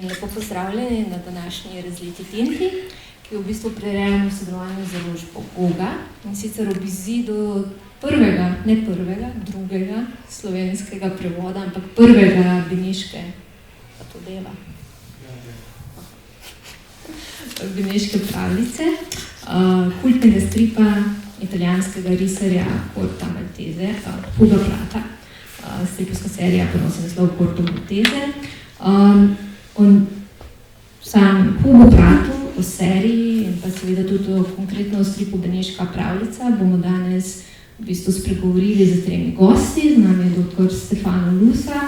Lepo pozdravljeni na današnji razleti Tinti, ki v bistvu prirejamo v sodelovanju z založbo Goga, in sicer ob izidu drugega slovenskega prevoda, ampak prvega Beneške, pa to dela, Beneške pravljice, kultnega stripa italijanskega risarja Corto Maltese, Huga Prata, stripovska serija ponosi naslov Corto Maltese. Sam Hugo Pratu o seriji in pa seveda tudi konkretno o stripu Beneška pravljica bomo danes v bistvu spregovorili z 3 gosti. Z nami je dr. Stefano Lusa,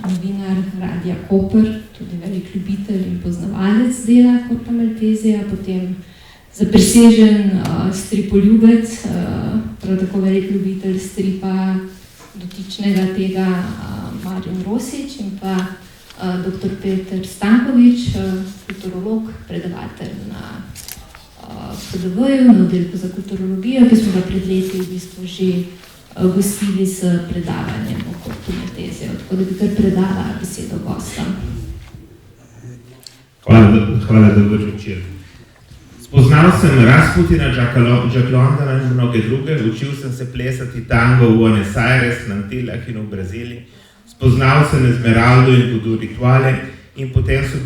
novinar Radia Koper, tudi velik ljubitelj in poznavalec dela Corto Maltesija, potem zaprisežen stripoljubec, prav tako velik ljubitelj stripa dotičnega tega Marjan Rosič, in pa dr. Peter Stankovič, kulturolog, predavatelj na PDV-ju, na oddelku za kulturologijo, ki smo ga pred leti v bistvu že gostili s predavanjem o Corto Maltesiju. Tako da bi kar predala besedo gostom. Hvala, dober večer. Spoznal sem Rasputina, Jacka Londona in mnoge druge, učil sem se plesati tango v Buenos Aires, Nantilah in v Braziliji. Spoznal sem Esmeraldo in Voodoo rituale in potem so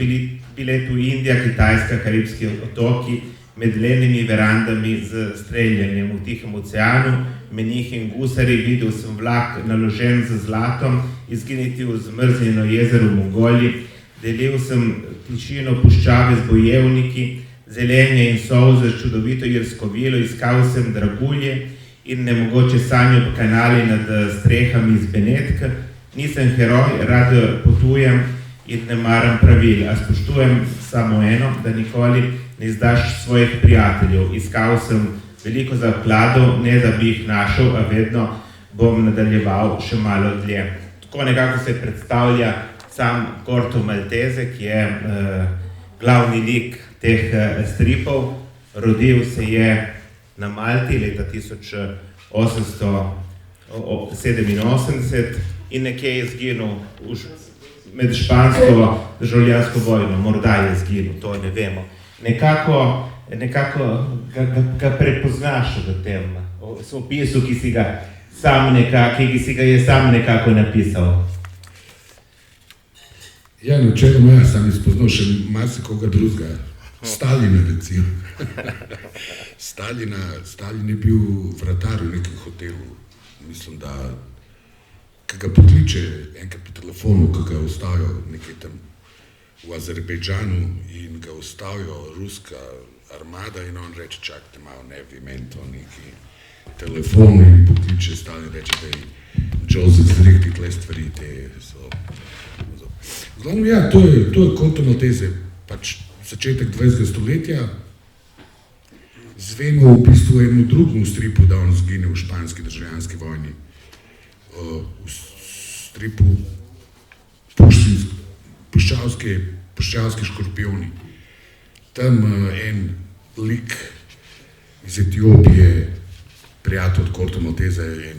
bile tu Indija, Kitajska, Karibski otoki, med lenimi verandami z streljanjem v Tihem oceanu, menihi in gusari, videl sem vlak naložen z zlatom, izginiti v zmrznjeno jezero v Mongoliji, delil sem tišino puščave z bojevniki, zelenje in solze z čudovito irsko vilo, iskal sem dragulje in nemogoče sanje po kanali nad strehami iz Benetka. Nisem heroj, rad potujem in ne maram pravil, a spoštujem samo eno, da nikoli ne izdaš svojih prijateljev. Iskal sem veliko zakladov, ne da bi jih našel, a vedno bom nadaljeval še malo dlje. Tako nekako se predstavlja sam Corto Maltese, ki je glavni lik teh stripov. Rodil se je na Malti leta 1887 in nekje je izginil med špansko državljansko vojno, morda je izginil, to ne vemo. Nekako ga prepoznaš v tem opisu, ki si ga je sam nekako napisal. Ja, načeloma jaz sam izpoznal še marsikoga drugega. Stalina, recimo. Stalin je bil vratar v nekem hotelu. Mislim, da ki ga pokliče enkrat po telefonu, ki ga ustavijo nekaj tam v Azerbejdžanu in ga ustavijo ruska armada in on reče, čakajte malo, ne vi meni to neki telefon in pokliče Stalin, reče, da je Joseph zrihti tle stvari, te so. Zglavno, ja, to je Corto Maltese, pač začetek 20. stoletja. Zvemo v bistvu eno drugemu stripu, da on zgine v španski državljanski vojni. V stripu Puščavski škorpioni. Tam en lik iz Etiopije, prijatelj od Corto Maltese, en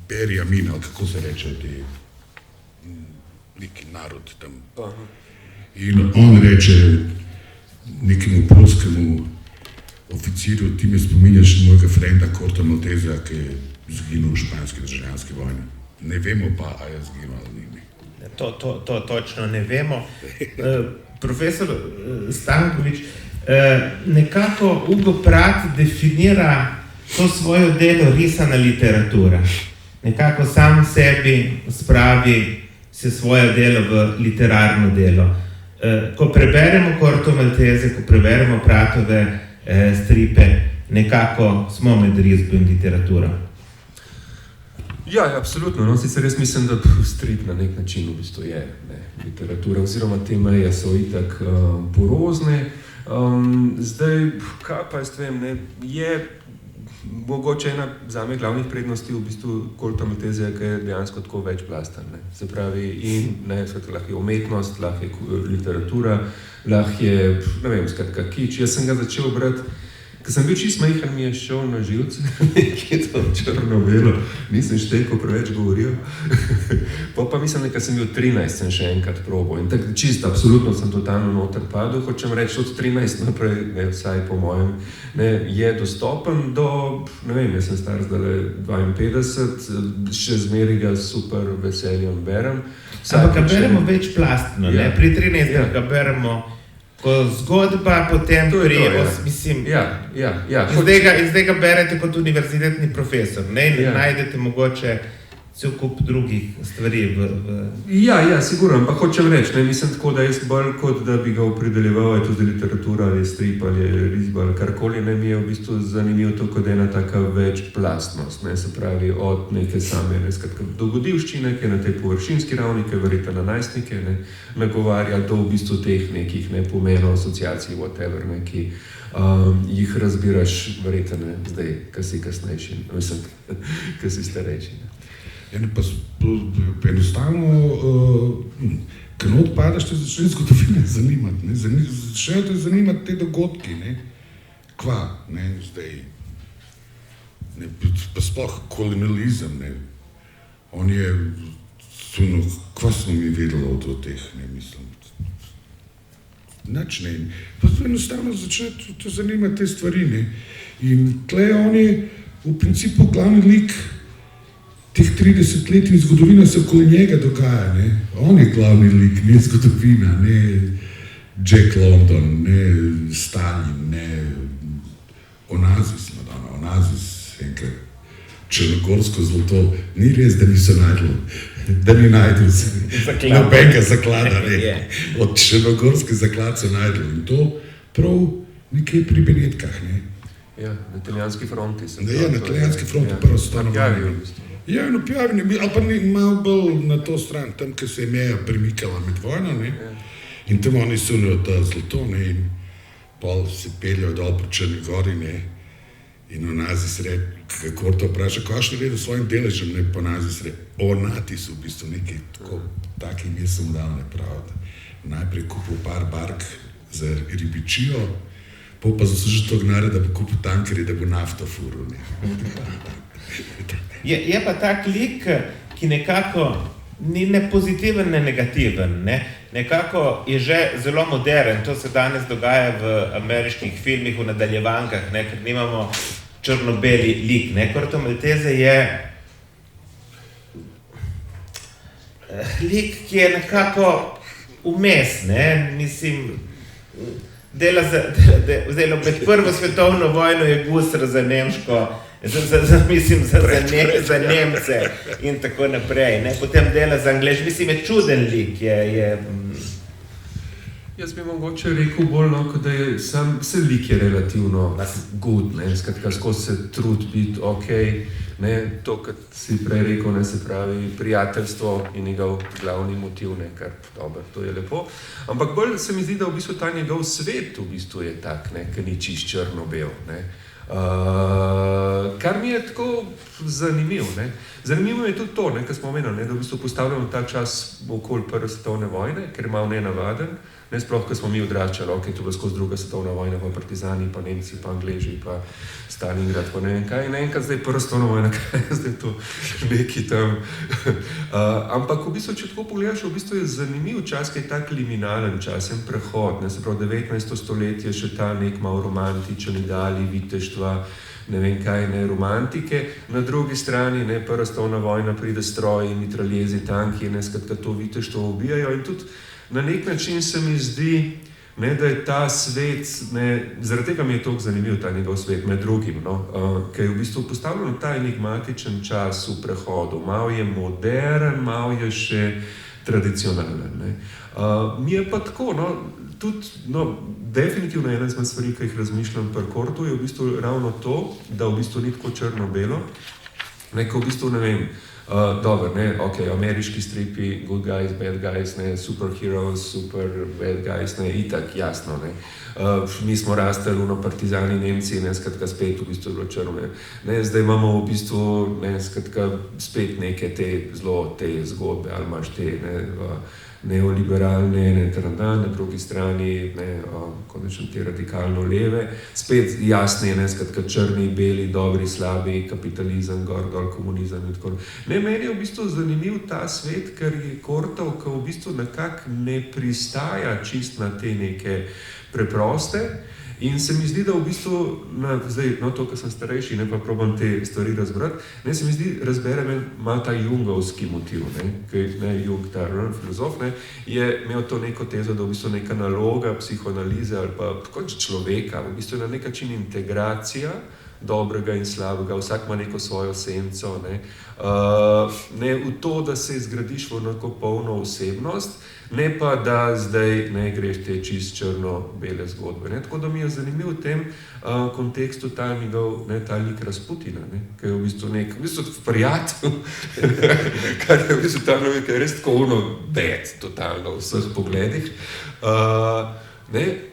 Beriamin, ali kako se reče, neki narod tam. In on reče nekemu polskemu oficirju, ti me spominjaš mojega frenda Corto Maltesea, ki je zginil v španski državljanski vojni. Ne vemo pa, a je zginil ali ni. To točno ne vemo. Profesor Stankovič, nekako Hugo Pratt definira to svoje delo risana literatura. Nekako sam sebi spravi se svoje delo v literarno delo. Ko preberemo Corto Maltese, ko preberemo Prattove stripe, nekako smo med risbo in literaturo. Ja, absolutno. No, sicer res mislim, da strip na nek način v bistvu je literatura, oziroma te meje so itak porozne. Zdaj, kaj pa jaz vem, je mogoče ena zame glavnih prednosti v bistvu Corto Maltesea, ki je dejansko tako večplasten. Se pravi, lahko je umetnost, lahko je literatura, lahko je, ne vem, skratka, kič. Jaz sem ga začel brati Ko sem bil čist majhen, mi je šel na živce, nekje to črno-belo, nisem šteljko preveč govoril. Pa mislim, da sem bil 13, sem še enkrat probal. In tako čisto, absolutno sem totalno noter padel. Hočem reči, od 13 naprej, ne, vsaj po mojem, ne, je dostopen do, ne vem, jaz sem star zdaj 52, še zmeri ga super veseljem berem. Ampak ga beremo večplastno, ne? Pri 13 ga beremo ko zgodba, potem mislim... Zdaj ga berete kot univerzitetni profesor, ne? In najdete mogoče cel kup drugih stvari Ja, sigurno, ampak hočem reči, ne, mislim tako, da jaz bolj kot da bi ga opredeljeval, je tudi literatura ali strip ali risba ali karkoli, ne, mi je v bistvu zanimivo to kot ena taka večplastnost, ne, se pravi od neke same, ne, skratka, dogodivščine, ki je na tej površinski ravni, ki je verjetno na najstnike, ne, nagovarja do v bistvu teh nekih, ne, pomenov, asociacij, whatever, ne, ki jih razbiraš verjetno, ne, zdaj, ko si kasnejši, mislim, ko si starejši, ne. Pa enostavno, ko not padaš, te začne zgodovine zanimati, ne? Začnejo te zanimati te dogodki, ne? Kva, ne, zdaj, ne, pa sploh kolonializem, ne? On je, kva smo mi vedeli od teh, ne, mislim, nič, ne, pa enostavno začne te zanimati te stvari, ne? In tle on je v principu glavni lik teh 30 let in zgodovina se okoli njega dogaja, ne. On je glavni lik, ne zgodovina, ne Jack London, ne Stalin, ne Onazis, Madonna, Onazis, enkrat črnogorsko zlato, ni res, da niso najdli, da ni najdel nobenega zaklada, ne. Od črnogorske zaklad so najdli in to prav nekje pri Benetkah, ne. Ja, na italijanski fronti. Ja, na italijanski fronti prvo stanovanje. Ja, in Pjavini, ali pa ni malo bolj na to stran, tam, kjer se je meja premikala med vojno, ne, in tam oni sunejo ta zlato, ne, in pol se peljajo dol po Črni gori, ne, in Onazis reče, kako to vpraša, kaj še redo svojim deležem, ne, pa Onazis reče, onati so v bistvu nekaj tako, takim je sem dal, ne, prav, najprej kupil par bark za ribičijo, pa zaslužil to gnare, da bo kupil tankerje, da bo nafto furil, ne. Je pa tak lik, ki nekako ni ne pozitiven, ne negativen, ne? Nekako je že zelo modern, to se danes dogaja v ameriških filmih, v nadaljevankah, ne? Ker nimamo črno-beli lik, ne? Corto Maltese je lik, ki je nekako vmes, ne? Mislim, zdaj, med prvo svetovno vojno je gusar za nemško, mislim, za Nemce in tako naprej, ne, potem dela za Anglež, mislim, je čuden lik, Jaz bi mogoče rekel bolj, no, da je sam, vse lik je relativno good, ne, skratka, skozi se trud biti okej, ne, to, kot si prej rekel, ne, se pravi, prijateljstvo je njegov glavni motiv, ne, kar dobro, to je lepo, ampak bolj se mi zdi, da v bistvu ta njegov svet v bistvu je tak, ne, ki ni čist črno-bel, ne. Kar mi je tako zanimiv, ne. Zanimivo je tudi to, ne, kar smo omenili, ne, da v bistvu postavljamo ta čas okoli prve svetovne vojne, ker je malo nenavaden, ne, sploh, ko smo mi odraščali, ok, to bo skozi druga svetovna vojna, pa partizani, pa Nemci, pa Angleži, pa Stalingrad, pa ne vem kaj, in enkrat zdaj prva svetovna vojna, kaj je zdaj to neki tam. Ampak v bistvu, če tako pogledaš, v bistvu je zanimiv čas, ki je tak liminalen čas, en prehod, ne, se pravi, 19. stoletje, še ta nek malo romantičen ideali viteštva, ne vem kaj, ne, romantike, na drugi strani, ne, prva svetovna vojna, pride stroji, mitraljezi, tanki, ne, skratka to viteštvo ubijajo in tudi na nek način se mi zdi, ne, da je ta svet, ne, zaradi tega mi je toliko zanimiv ta njegov svet, med drugim, no, ker je v bistvu postavljen ta enigmatičen čas v prehodu, malo je modern, malo je še tradicionalen, ne. Mi je pa tako, no, tudi, no, definitivno ena izmed stvari, ki jih razmišljam pri Cortu, je v bistvu ravno to, da v bistvu ni tako črno-belo, ne, ko v bistvu, ne vem, dobro, ne, ok, ameriški stripi, good guys, bad guys, ne, superheroes, super bad guys, ne, itak, jasno, ne. Mi smo rastali, partizani, Nemci, ne, skratka, spet v bistvu je bilo črno, ne, zdaj imamo v bistvu, ne, skratka, spet neke te zelo, te zgodbe, ali imaš te, neoliberalne, na drugi strani končno te radikalno leve, spet jasne, skratka črni, beli, dobri, slabi, kapitalizem, gor, komunizem in tako. Meni je v bistvu zanimiv ta svet, ker je Kortov, ki v bistvu nekako ne pristaja čist na te neke preproste. In se mi zdi, da v bistvu, zdaj, to, ker sem starejši, pa probam te stvari razbrati, se mi zdi, razberem malo ta jungovski motiv, ker Jung, ta filozof, je imel to neko tezo, da v bistvu neka naloga psihoanalize ali pa človeka, v bistvu na nek način integracija dobrega in slabega, vsak ima neko svojo senco, v to, da se zgradiš v neko polno osebnost, ne pa, da zdaj greš te čist črno-bele zgodbe. Tako da mi je zanimiv v tem kontekstu ta lik Rasputina, ki je v bistvu nek prijatelj, kar je v bistvu ta ki je res tako bed, totalno v vseh pogledih.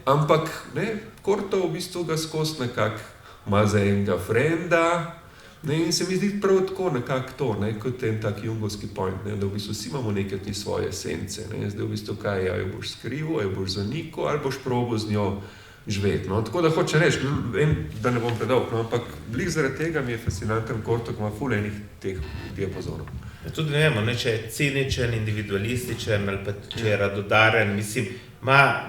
Ampak Kortov v bistvu ga skozi nekako ima za enega frenda, in se mi zdi prav tako nekako to, kot en tak jungovski point, da v bistvu vsi imamo neke te svoje esence, zdaj v bistvu kaj, jo boš skrival, jo boš zanikal, ali boš probal z njo živeti. Tako da hoče reči, da ne bom predolg, ampak blih zaradi tega mi je fascinanten Kortov, ki ima ful enih teh diapazonov. Tudi ne vemo, če je ciničen, individualističen ali pa če je radodaren, mislim,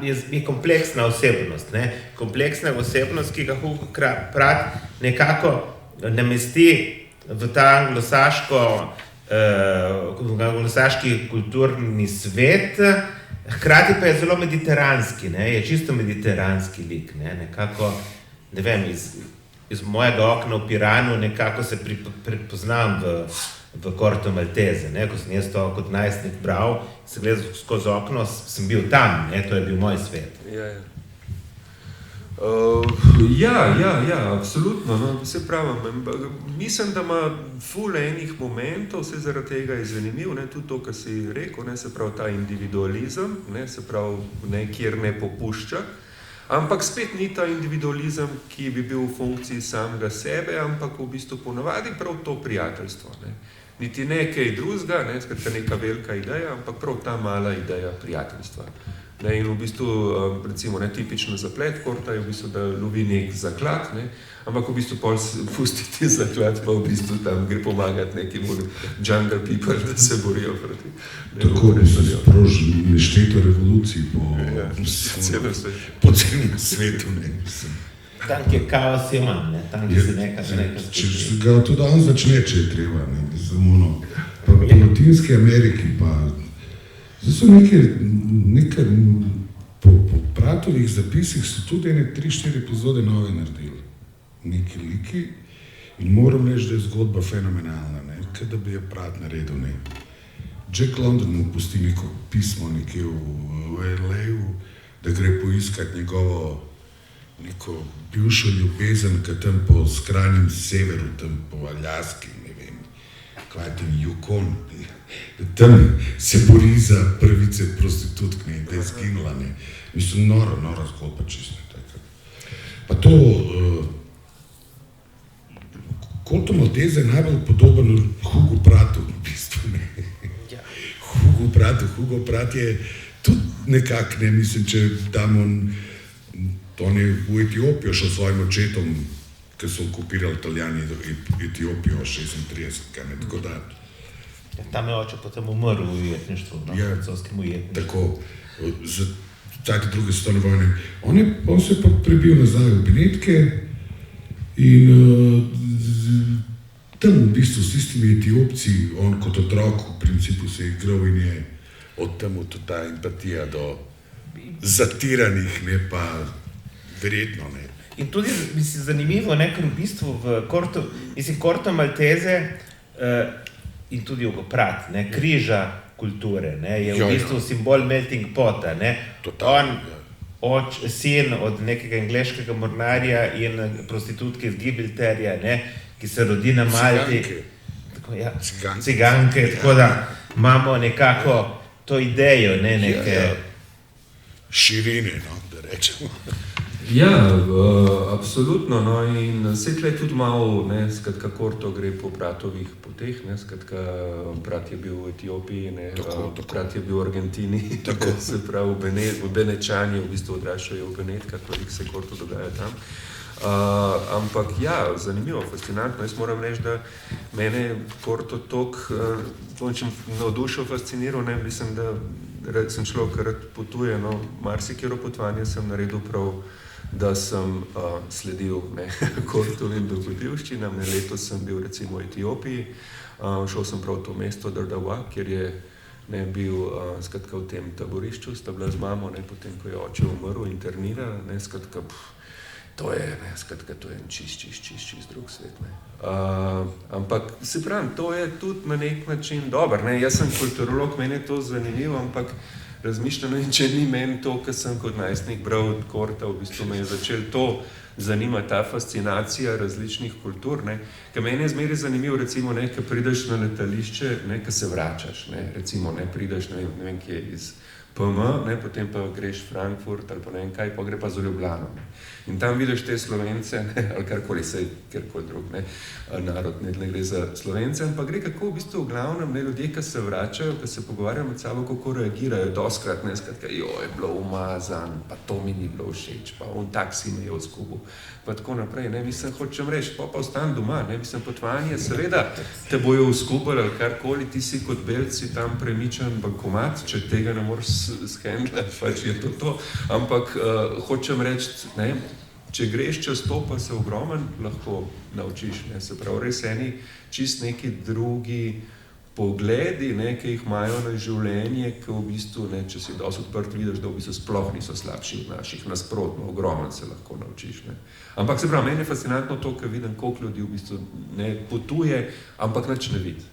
je kompleksna osebnost, kompleksna osebnost, ki ga Hugo Pratt nekako namesti v ta anglosaški kulturni svet, hkrati pa je zelo mediteranski, je čisto mediteranski lik, nekako, ne vem, iz mojega okna v Piranu nekako se prepoznam v Korto Malteze, ko sem jaz to kot najstnik bral, sem gledal skozi okno, sem bil tam, to je bil moj svet. Absolutno, se pravim, mislim, da ima ful enih momentov, vse zaradi tega je zanimiv, tudi to, kar si rekel, se pravi ta individualizem, se pravi, kjer ne popušča, ampak spet ni ta individualizem, ki bi bil v funkciji samega sebe, ampak v bistvu ponavadi prav to prijateljstvo, niti nekaj drugega, skratka neka velika ideja, ampak prav ta mala ideja prijateljstva. In v bistvu, recimo, tipično zaplet Korta je v bistvu, da lovi nek zaklad, ampak v bistvu pol pustiti zaklad, pa v bistvu tam gre pomagati nekim jungle people, da se borijo proti. Tako bi se sproži nešteto revolucij po celem svetu, Tam, kjer kaos je manj, tam, kjer se nekaj zgodi. Če ga tudi on začne, če je treba, pa v Latinski Ameriki, pa zdaj so nekaj po Pratovih zapisih so tudi 3-4 epizode nove naredili. Neki liki in moram reči, da je zgodba fenomenalna, kaj da bi jo Prat naredil, Jack London mu pusti neko pismo nekje v LA-u, da gre poiskati njegovo neko bivšo ljubezen, ki tam po skrajnem severu, tam po Aljaski, ne vem, kaj je tam Yukon, tam se bori za pravice prostitutk, da je zginila, mislim, nora zgodba čisto. Pa to, Korto Malteze je najbolj podoben Hugo Pratu, v bistvu, Hugo Pratt je tudi nekak, mislim, če damo on je v Etiopijo šel s svojim očetom, ki so okupirali Italijani Etiopijo 36, tako da. Tam je oče potem umrl v ujetništvu, francoskem ujetništvu. Tako, za čate druge svetovne vojne. On se je pa prebil nazaj v Benetke in tam v bistvu s tistimi Etiopci, on kot otrok v principu se je igral in je od tam tudi ta empatija do zatiranih, pa verjetno ne. In tudi zanimivo, ker v bistvu v Korto Malteze in tudi Hugo Pratt, križa kulture, je v bistvu simbol melting pota. On, sin od nekega angleškega mornarja in prostitutke iz Gibraltarja, ki se rodi na Malti. Ciganke. Tako da imamo nekako to idejo, neke širine, da rečemo. Ja, absolutno. No, in vse tle tudi malo, skratka, Korto gre po bratovih poteh, skratka, brat je bil v Etiopiji, brat je bil v Argentini, se pravi v Benečani, v bistvu odraščajo v Benetkah, koliko se Korto dogaja tam. Ampak ja, zanimivo, fascinantno. Jaz moram reči, da mene Korto toliko navdušil, fasciniral, mislim, da sem človek, ki rad potuje, marsikero potovanje sem naredil prav, da sem sledil Kortovim dogodivščinam. Letos sem bil recimo v Etiopiji, šel sem prav v to mesto Dardawa, kjer je bil skratka v tem taborišču, sta bila z mamo, potem ko je oče umrl, internira, skratka, to je en čist drug svet. Ampak se pravim, to je tudi na nek način dobro. Jaz sem kulturolog, meni je to zanimivo, ampak razmišljam, če ni meni to, kar sem kot najstnik bral od Korta, v bistvu me je začel to zanimati, ta fascinacija različnih kultur. Ker meni je zmeraj zanimivo, recimo, ko prideš na letališče, ko se vračaš, recimo, prideš, ne vem kje, iz PM, potem pa greš v Frankfurt ali pa ne vem kaj, pa gre pa z Ljubljano. In tam vidiš te Slovence, ali karkoli, sej kjerkoli drug, narod, ne gre za Slovence, ampak gre kako v bistvu v glavnem, ljudje, ki se vračajo, ki se pogovarjajo med sabo, kako reagirajo, doskrat, skratka, je bilo umazan, pa to mi ni bilo všeč, pa on taksi me je odskubil, pa tako naprej, mislim, hočem reči, pa ostan doma, mislim, potovanje, seveda te bojo oskubali ali karkoli, ti si kot belci tam premičen bankomat, če tega ne moreš shendlati, pač je to, ampak hočem reči, če greš čez to, pa se ogromen lahko naučiš, se pravi, res eni čist neki drugi pogledi, ki jih imajo na življenje, ki v bistvu, če si dosti odprt, vidiš, da v bistvu sploh niso slabši od naših, nasprotno, ogromen se lahko naučiš. Ampak se pravi, meni je fascinantno to, ker vidim, koliko ljudi v bistvu potuje, ampak nič ne vidi.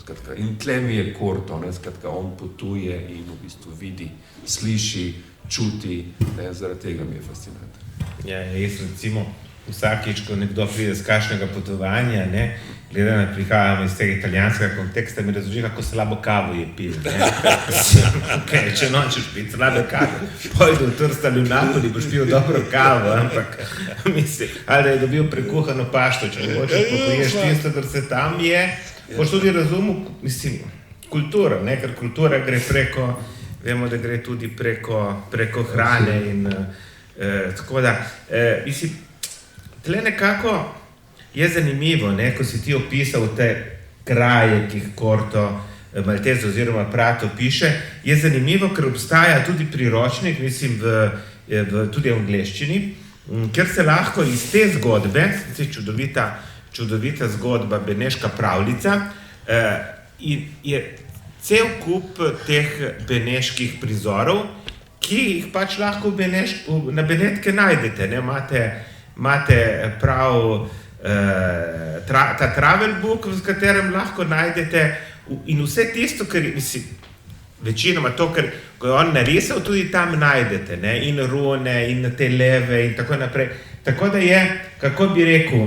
Skratka. In tle mi je Korto, skratka, on potuje in v bistvu vidi, sliši, čuti, zaradi tega mi je fascinantno. Ja, jaz recimo vsakič, ko nekdo pride z kakšnega potovanja, glede na prihajam iz tega italijanskega konteksta, mi razloži, kako slabo kavo je pil. Če nočeš piti slabe kave, pojdi v Trst ali v Napoli, boš pil dobro kavo, ampak misli, ali da je dobil prekuhano pašto, če ne hočeš popoješ tisto, kar se tam je, boš tudi razumel, mislim, kultura, ker kultura gre preko, vemo, da gre tudi preko hrane in tako da, mislim, tle nekako je zanimivo, ko si ti opisal te kraje, ki jih Korto Maltese oziroma Prato piše, je zanimivo, ker obstaja tudi priročnik, mislim, tudi v angleščini, ker se lahko iz te zgodbe, čudovita zgodba Beneška pravljica, je cel kup teh beneških prizorov, ki jih pač lahko na Benetke najdete. Imate prav ta travel book, v katerem lahko najdete in vse tisto, kar mislim, večinoma to, kar je on narisal, tudi tam najdete, in rune, in te leve in tako naprej. Tako da je, kako bi rekel,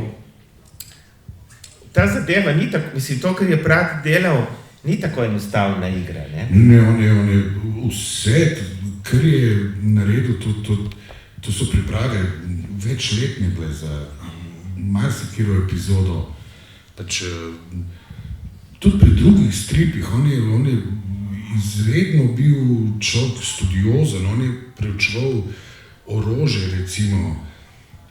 ta zadeva ni tako, mislim, to, kar je Prat delal, ni tako enostavna igra, Ne, on je vse, kar je naredil, to so priprave večletne bile za marsikero epizodo. Pač, tudi pri drugih stripih, on je izredno bil človek studiozen, on je preučeval orožje, recimo.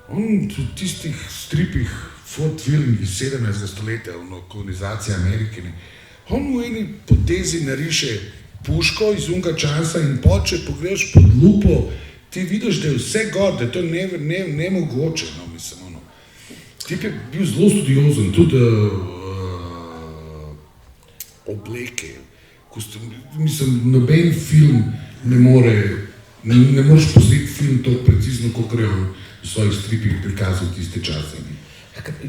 On v tistih stripih Fort Willing iz 17. stoletja, kolonizacija Amerike, on v eni potezi nariše puško iz unga časa in če pogledaš pod lupo, ti vidiš, da je vse gor, da je to nemogoče, mislim, Tip je bil zelo studiozen, tudi obleke. Mislim, noben film ne moreš posneti film tako precizno, kot je on v svojih stripih prikazal tiste čase.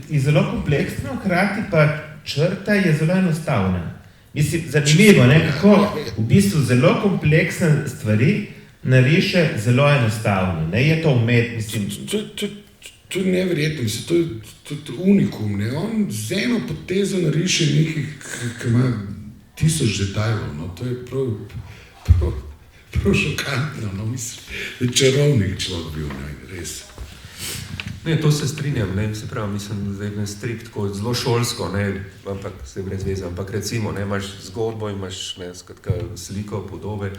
Je zelo kompleksno, hkrati pa črta je zelo enostavna. Mislim, zanimivo, kako v bistvu zelo kompleksne stvari nariše zelo enostavno. Je to mislim. To je neverjetno, mislim, to je unikum. On z eno potezo nariše nekaj, ki ima 1000 detajlov. To je prav šokantno, no, mislim, čarovnik človek bil, ne, res. Ne, to se strinjam, ne, se pravi, mislim, da je strip tako zelo šolsko, ne, ampak se brez veze, ampak recimo, ne, imaš zgodbo, imaš, ne, skratka, sliko, podobe,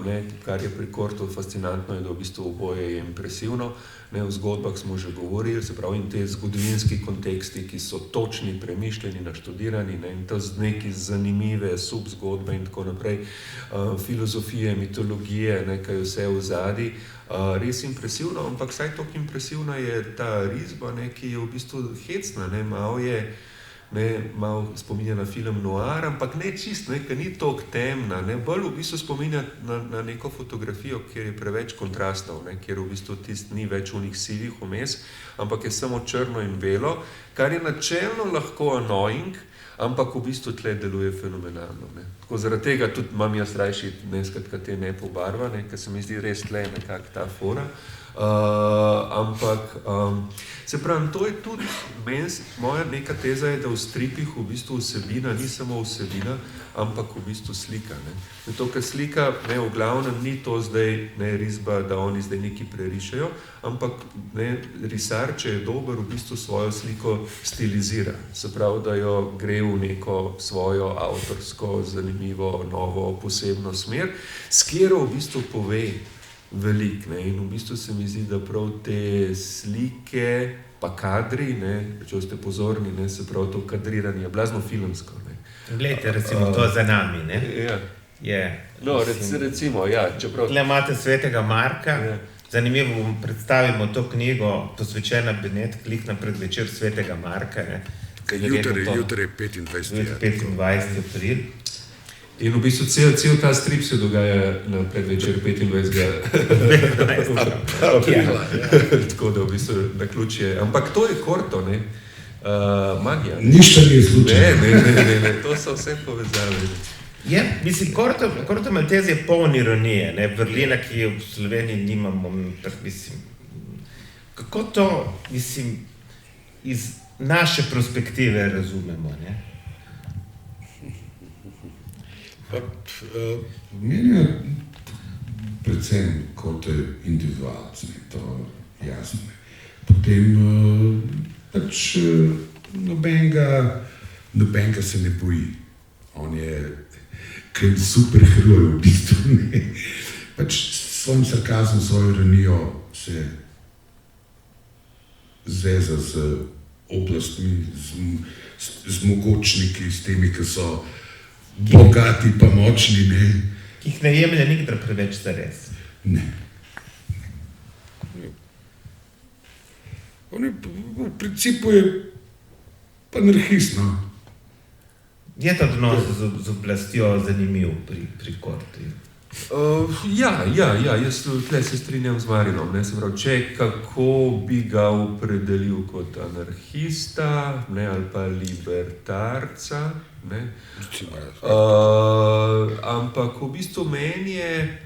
ne, kar je pri Kortu fascinantno je, da v bistvu oboje je impresivno, ne, v zgodbah smo že govorili, se pravi, in te zgodovinski konteksti, ki so točni, premišljeni, naštudirani, ne, in to z neki zanimive subzgodbe in tako naprej, filozofije, mitologije, nekaj vse v zadnji, res impresivno, ampak vsaj toliko impresivna je ta risba, ne, ki je v bistvu hecna, ne, malo spominja na film Noir, ampak ne čist, ne, ker ni toliko temna, ne, bolj v bistvu spominja na neko fotografijo, kjer je preveč kontrastov, ne, kjer v bistvu tist ni več unih sivih vmes, ampak je samo črno in belo, kar je načelno lahko annoying, ampak v bistvu tle deluje fenomenalno, ne. Tako zaradi tega tudi imam jaz rajši, ne, skratka te nepobarvane, ker se mi zdi res tle nekako ta fora. Ampak, se pravim, to je tudi, moja neka teza je, da v stripih v bistvu vsebina ni samo vsebina, ampak v bistvu slika, ne. Zato, ker slika, ne, v glavnem ni to zdaj, ne, risba, da oni zdaj nekaj prerišajo, ampak, ne, risar, če je dober, v bistvu svojo sliko stilizira. Se pravi, da jo gre v neko svojo avtorsko, zanimivo, novo, posebno smer, s katero v bistvu pove velik, ne, in v bistvu se mi zdi, da prav te slike, pa kadri, ne, če ste pozorni, ne, se pravi to kadriranje je blazno filmsko, ne. Glejte, recimo to za nami, ne? Ja. Je. No, recimo, ja, čeprav... Tle imate Svetega Marka, Ja. zanimivo, predstavimo to knjigo, posvečena Benetk, lik na predvečer Svetega Marka, ne? Jutri je 25. 25. april. In v bistvu cel ta strip se dogaja na predvečer 25. Aprila, Tako da v bistvu naključje. Ampak to je Korto, ne? Magija. Ništa ni slučajno. Ne, to so vse povezave. Je, mislim, Korto Maltese je poln ironije, ne? Vrlina, ki je v Sloveniji nimamo, tak, mislim, kako to, mislim, iz naše perspektive razumemo, ne? Meni je predvsem kot individualc, to jasno. Potem pač nobenega se ne boji. On je kaj superheroj v bistvu, ne. Pač s svojim sarkazmom, svojo ironijo se zeza z oblastmi, z mogočniki, s temi, ki so bogati pa močni, ne. Ki jih ne jemlje nikdar preveč zares. Ne. On je, v principu je pa anarhist, no. Je ta odnos z oblastjo zanimiv pri Kortu? Ja, jaz tle se strinjam z Marinom, ne, se pravi, če kako bi ga opredelil kot anarhista, ne, ali pa libertarca, ne, ampak v bistvu meni je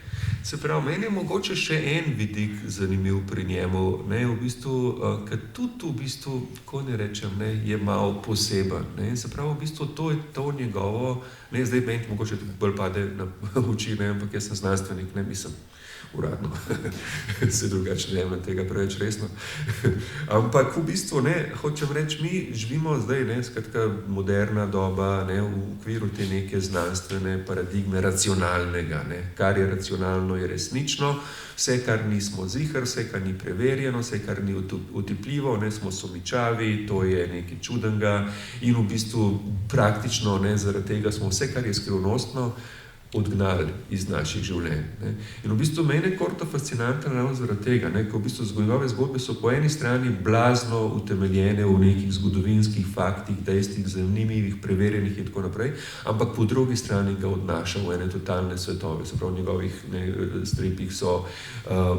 mogoče še en vidik zanimiv pri njemu, ne, v bistvu, ker tudi v bistvu, ko ne rečem, ne, je malo poseben, ne, se pravi, v bistvu to je to njegovo, ne, zdaj meni mogoče bolj pade na oči, ne, ampak jaz sem znanstvenik, ne, mislim, uradno, se drugače ne jemljem tega preveč resno, ampak v bistvu, ne, hočem reči, mi živimo zdaj, ne, skratka, moderna doba, ne, v okviru te neke znanstvene paradigme racionalnega, ne, kar je racionalno, je resnično, vse, kar nismo ziher, vse, kar ni preverjeno, vse, kar ni otipljivo, ne, smo sumničavi, to je nekaj čudenga in v bistvu praktično, ne, zaradi tega smo vse, kar je skrivnostno, odgnali iz naših življenj, ne. In v bistvu mene Korto fascinantno ravno zaradi tega, ne, ko v bistvu njegove zgodbe so po eni strani blazno utemeljene v nekih zgodovinskih faktih, dejstvih, zanimivih, preverjenih in tako naprej, ampak po drugi strani ga odnaša v ene totalne svetove, se pravi v njegovih, ne, stripih so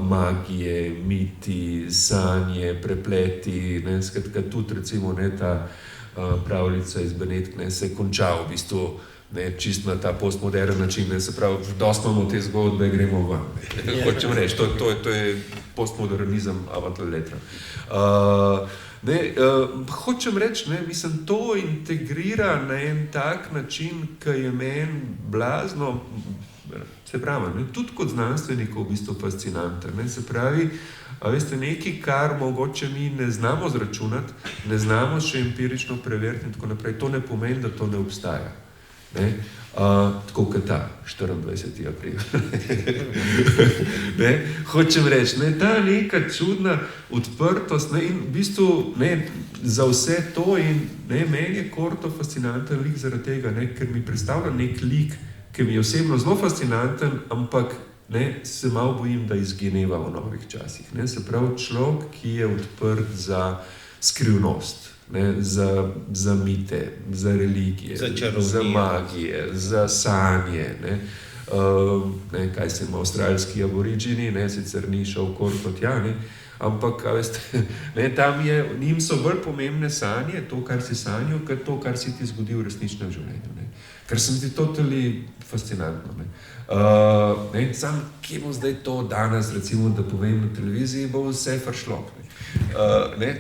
magije, miti, sanje, prepleti, ne, skratka tudi recimo, ne, ta pravljica iz Benetk, ne, se konča v bistvu, ne, čist na ta postmodern način, ne, se pravi, dosti imamo te zgodbe, gremo van. Hočem reči, to je postmodernizem avant la lettre. Hočem reči, ne, mislim, to integrira na en tak način, ki je meni blazno, se pravi, ne, tudi kot znanstvenikov v bistvu fascinanten. Ne, se pravi, a veste, nekaj, kar mogoče mi ne znamo zračunati, ne znamo še empirično preveriti in tako naprej, to ne pomeni, da to ne obstaja. Ne? Tako kot ta 24. april. Ne? Hočem reči, ne, ta neka čudna odprtost, ne, in v bistvu ne, za vse to in ne, meni je Corto fascinanten lik zaradi tega, ne, ker mi predstavlja nek lik, ki mi je osebno zelo fascinanten, ampak ne, se malo bojim, da izgineva v novih časih. Ne? Se pravi, človek, ki je odprt za skrivnost, ne? Za mite, za religije, za magije, za sanje. Ne? Ne, kaj se ima avstralski aboriđini, ne, sicer ni šel Corto tja, ne? Ampak, veste, ne, tam je, njim so bolj pomembne sanje, to, kar si sanjal, kot to, kar si ti zgodi v resničnem življenju. Ne? Kar se mi zdi totally fascinantno. Ne? Sam, kje bo zdaj to danes, recimo, da povem na televiziji, bo vse faršlok.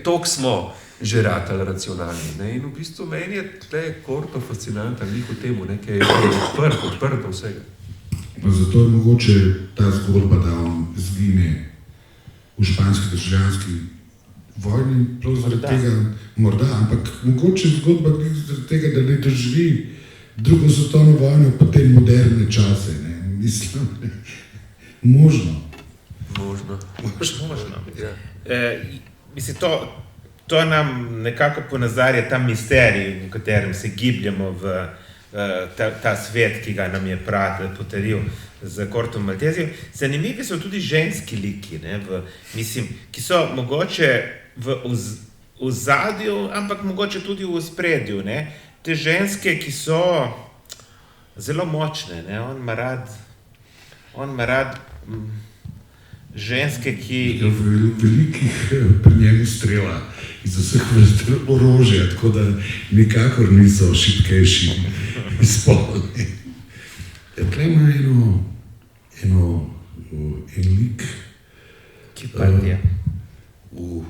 Toliko smo že ratali racionalni. Ne? In v bistvu meni je tle Corto fascinanten lik v temu, ki je odprt do vsega. Pa zato je mogoče ta zgodba, da on zgine v španski državljanski vojni, prav zaradi tega morda, ampak mogoče zgodba zaradi tega, da ne doživi drugo svetovno vojno, pa te moderne čase, ne, mislim, možno. Ja. Mislim, to nam nekako ponazarja ta misterij, v katerem se gibljamo v ta svet, ki ga nam je podaril z Cortom Maltezijem. Zanimivi so tudi ženski liki, ne, mislim, ki so mogoče v ozadju, ampak mogoče tudi v ospredju. Ne. Te ženske, ki so zelo močne, ne. On ima rad ženske, ki... Velikih pri njemu strela iz vseh vrst orožja, tako da nikakor niso šibkejši izpolni. Tukaj ima en lik, v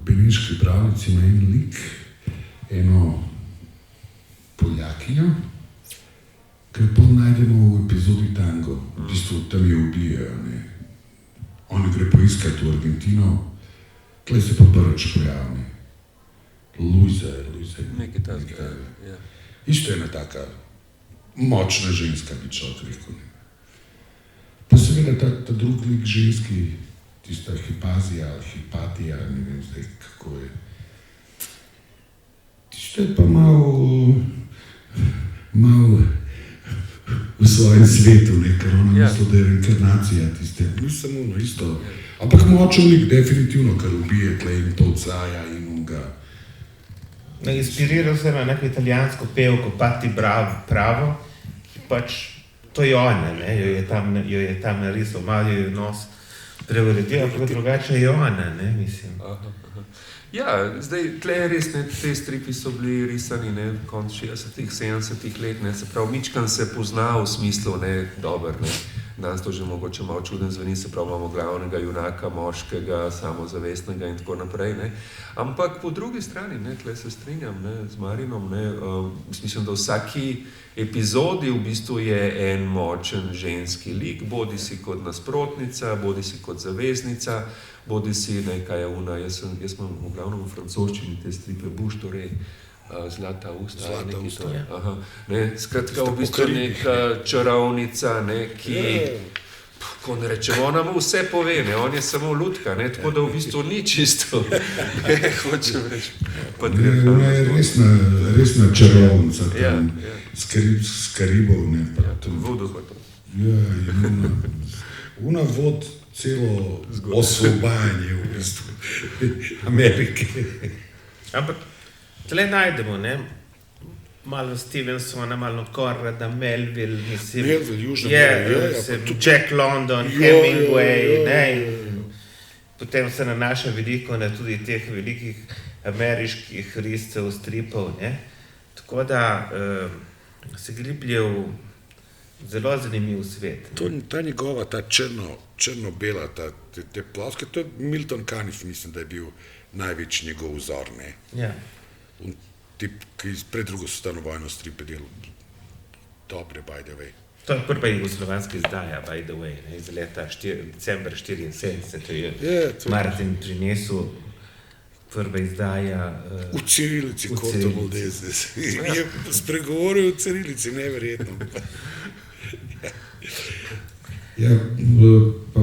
Beneški pravljici ima en lik, eno Poljakinjo, ki jo najdemo v epizodi Tango. V bistvu tam jo ubijajo. Oni gre poiskati v Argentino, tle se pa prvič pojavi. Luisa. Nekaj tazga, ja. Isto je ena taka močna ženska, bi človek rekel. Pa seveda ta drugi lik ženski, tista Hipazija ali Hipatija, ne vem zdaj kako je. Tisto je pa malo v svojem svetu, ker ona misli, da je reinkarnacija tiste. Ni samo ono isto. Ampak močen lik, definitivno, kar ubije tle in to odsaja in on ga. Inspiriral sem na neko italijansko pevko, Patti Bravo, ki pač, to je ona, ne, jo je tam narisal, malo jo je nos preuredil, ampak drugače je ona, ne, mislim. Ja, zdaj, tle res, ne, te stripi so bili risani, ne, konc 60-ih, 70-ih let, ne, se pravi, mičkan se pozna v smislu, ne, dober, ne, danes to že mogoče malo čuden zveni, se pravi, imamo glavnega junaka, moškega, samozavestnega in tako naprej, ne, ampak po drugi strani, ne, tle se strinjam, ne, z Marinom, ne, mislim, da v vsaki epizodi v bistvu je en močen ženski lik, bodi si kot nasprotnica, bodi si kot zaveznica, bodi si nekaj je una, jaz imam v glavnem v francoščini te stripe Bouche d'oreille, Zlata usta. Aha, ne, skratka v bistvu neka čarovnica, ne, ki, ko ne rečemo, ona mu vse pove, ne, on je samo lutka, ne, tako da v bistvu ni čisto, ne, hočem reči. Ona je resna čarovnica, tam, s Karibov, ne, pa tam. Vodo pa to. Ja, ona vod celo osvobajanje v bistvu Amerike. Ampak tle najdemo, ne, malo Stevensona, malo Conrada, Melville, mislim, Jack London, Hemingway, ne, potem se nanaša veliko na tudi teh velikih ameriških riscev, stripov, ne, tako da se griblje v zelo zanimiv svet. Ta njegova, ta črno-bela, te ploske, to je Milton Caniff, mislim, da je bil največji njegov vzor, ne. Ja. Tip, ki pred drugo svetovno vojno stripe delal dobre, by the way. To je prva jugoslovanska izdaja, by the way, ne, iz leta decembra 74, to je Martin prinesel, prva izdaja. V cirilici, kot to bo desnes. Je spregovoril v cirilici, neverjetno. Ja, pa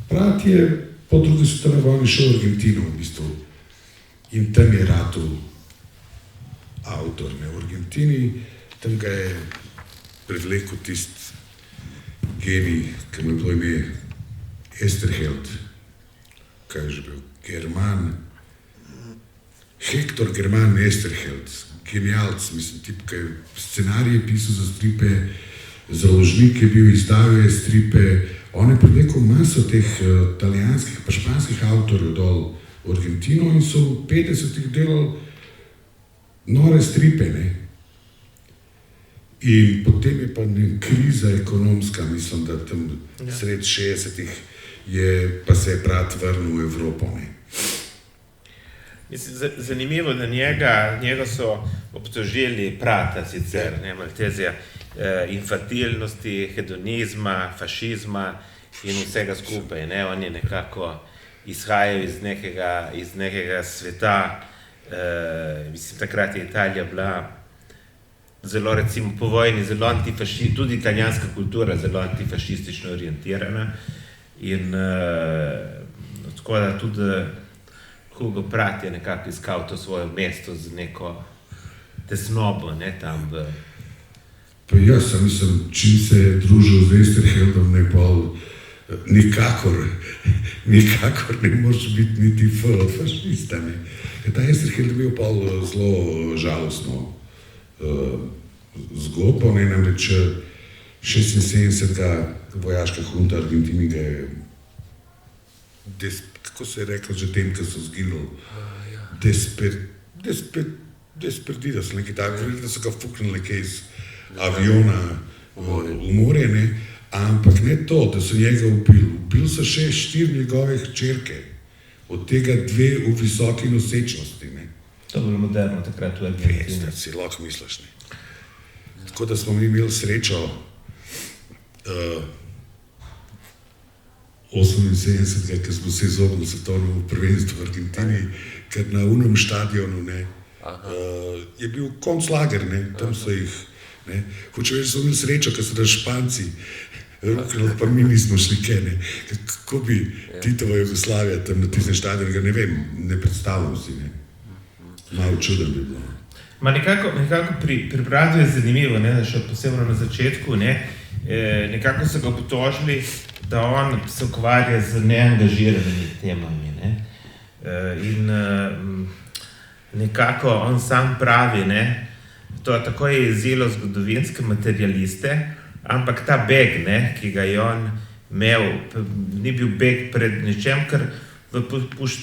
brat je po drugi svetovni vojni šel v Argentino v bistvu in tam je ratal avtor, ne, v Argentini, tam ga je privlekel tisti genij, ki mu je bilo ime Esterheld, kaj je že bil, Hector German Esterheld, genialc, mislim, tip, ki je scenarije pisal za stripe, založnik je bil, izdal je stripe, on je privlekel maso teh italijanskih pa španskih avtorjev dol v Argentino in so v 50-ih delali nore stripe, ne. In potem je pa kriza ekonomska, mislim, da tam sred 60-ih pa se je brat vrnil v Evropo, ne. Mislim, zanimivo, da njega so obtožili brata sicer, ne, Maltezija, infantilnosti, hedonizma, fašizma in vsega skupaj, ne, on je nekako izhajal iz nekega sveta, mislim, takrat je Italija bila zelo, recimo, po vojni, zelo antifašistična, tudi italijanska kultura zelo antifašistično orientirana in tako da tudi Hugo Pratt je nekako iskal to svoje mesto z neko tesnobo, ne, tam v... Pa jaz mislim, čim se je družil z Esterheldom, ne pol, nikakor ne moreš biti niti od fašista, ne. Ta Esterheld je bil pol zelo žalostno zgodbo, ne, namreč 76. vojaška hunta Argentini ga je, kako se je reklo že tem, ki so zginuli, desperdidos, nekaj tako, da so ga fuknili nekaj iz aviona v morje, ne, ampak ne to, da so njega ubili. Ubili so še 4 njegove hčerke, od tega 2 v visoki nosečnosti, ne. To je bilo moderno takrat v Argentini. Res, si lahko misliš, ne. Tako da smo mi imeli srečo 78. ki smo se izognili svetovnemu prvenstvu v Argentini, ker na unem štadionu, ne, je bil konclager, ne, tam so jih, ne, hoče reči, so imeli srečo, ker so da Španci ruknili, pa mi nismo šli kaj, ne, kako bi Titova Jugoslavija tam na tistem štadionu, ne vem, ne predstavljam si, ne, malo čuden bi bilo. Ma nekako pri bratu je zanimivo, ne, da še posebno na začetku, ne, nekako so ga obtožili, da on se ukvarja z neangažiranimi temami, ne, in nekako on sam pravi, ne, to tako je jezilo zgodovinske materialiste, ampak ta beg, ne, ki ga je on imel, ni bil beg pred ničem, ker v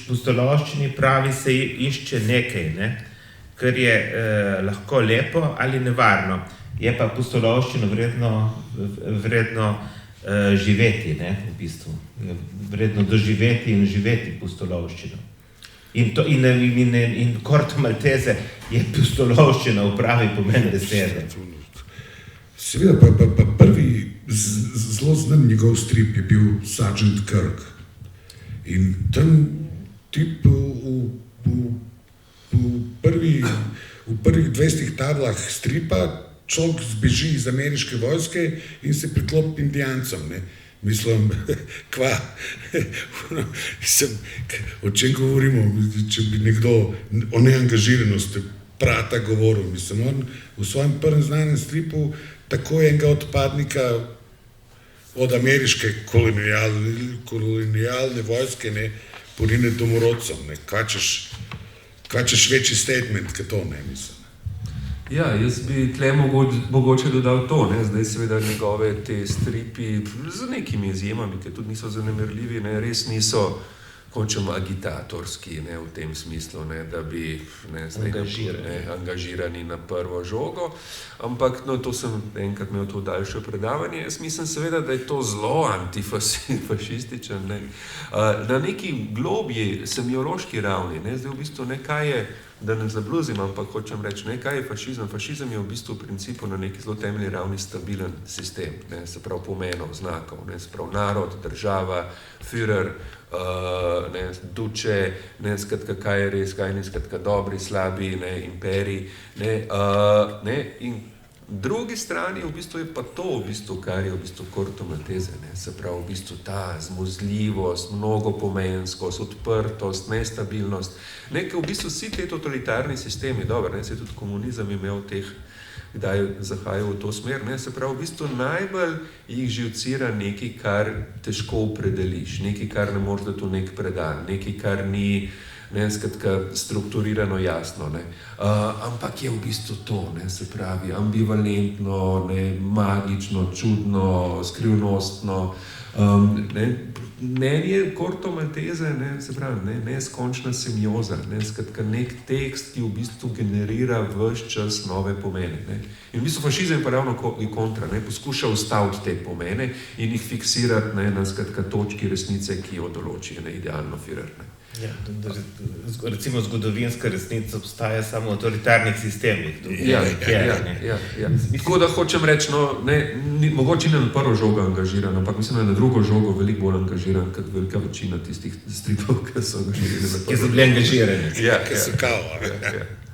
pustolovščini pravi se išče nekaj, ne, kar je lahko lepo ali nevarno. Je pa pustolovščino vredno živeti, ne, v bistvu. Vredno doživeti in živeti pustolovščino. In Corto Maltese je pustolovščina v pravi pomen besede. Seveda, pa prvi zelo znan njegov strip je bil Sergeant Kirk. In tam tip v prvih 20 tablah stripa človek zbeži iz ameriške vojske in se priklopi indijancem, ne. Mislim, kva, o čem govorimo, če bi nekdo o neangažiranosti Prata govoril, mislim, on v svojem prvem znanem stripu tako enega odpadnika od ameriške kolonialne vojske, ne, porine domorodcem, ne, kaj češ večji statement, kot to, ne, mislim. Ja, jaz bi tle mogoče dodal to, ne, zdaj seveda njegove te stripi z nekimi izjemami, ki tudi niso zanemarljivi, ne, res niso, hočemo, agitatorski, ne, v tem smislu, ne, da bi, ne, zdaj angažirani na prvo žogo, ampak, no, to sem enkrat imel to daljše predavanje, jaz mislim seveda, da je to zelo antifašističen, ne, na neki globji semiološki ravni, ne, zdaj v bistvu, ne, kaj je da ne zabluzim, ampak hočem reči, ne, kaj je fašizem. Fašizem je v bistvu v principu na neki zelo temeljni ravni stabilen sistem, ne, se pravi pomenov, znakov, ne, se pravi narod, država, Führer, ne, duče, ne, skratka, kaj je res, kaj ni, skratka, dobri, slabi, ne, imperij, ne, in drugi strani v bistvu je pa to, v bistvu, kar je v bistvu Corto Maltese, ne, se pravi v bistvu ta zmuzljivost, mnogopomenskost, odprtost, nestabilnost, ne, ker v bistvu vsi te totalitarni sistemi, dobro, ne, se tudi komunizem imel teh, kdaj zahajal v to smer, ne, se pravi v bistvu najbolj jih živcira nekaj, kar težko opredeliš, nekaj, kar ne moreš dati v nek predal, nekaj, kar ni, ne, skratka, strukturirano jasno, ne. Ampak je v bistvu to, ne, se pravi, ambivalentno, ne, magično, čudno, skrivnostno, ne. Meni je Corto Maltese, ne, se pravi, ne, neskončna semioza, ne, skratka, nek tekst, ki v bistvu generira ves čas nove pomene, ne. In v bistvu fašizem pa ravno kontra, ne, poskuša ustaviti te pomene in jih fiksirati, ne, na, skratka, točki resnice, ki jo določi, ne, idealno Führer, ne. Ja, recimo zgodovinska resnica obstaja samo v totalitarnih sistemih. Ja. Tako da hočem reči, no, ne, mogoče ne na prvo žogo angažiran, ampak mislim, da je na drugo žogo veliko bolj angažiran, kot velika večina tistih stripov, ki so angažirani na prvo. Ki so bili angažirani. Ja, Ki so kao.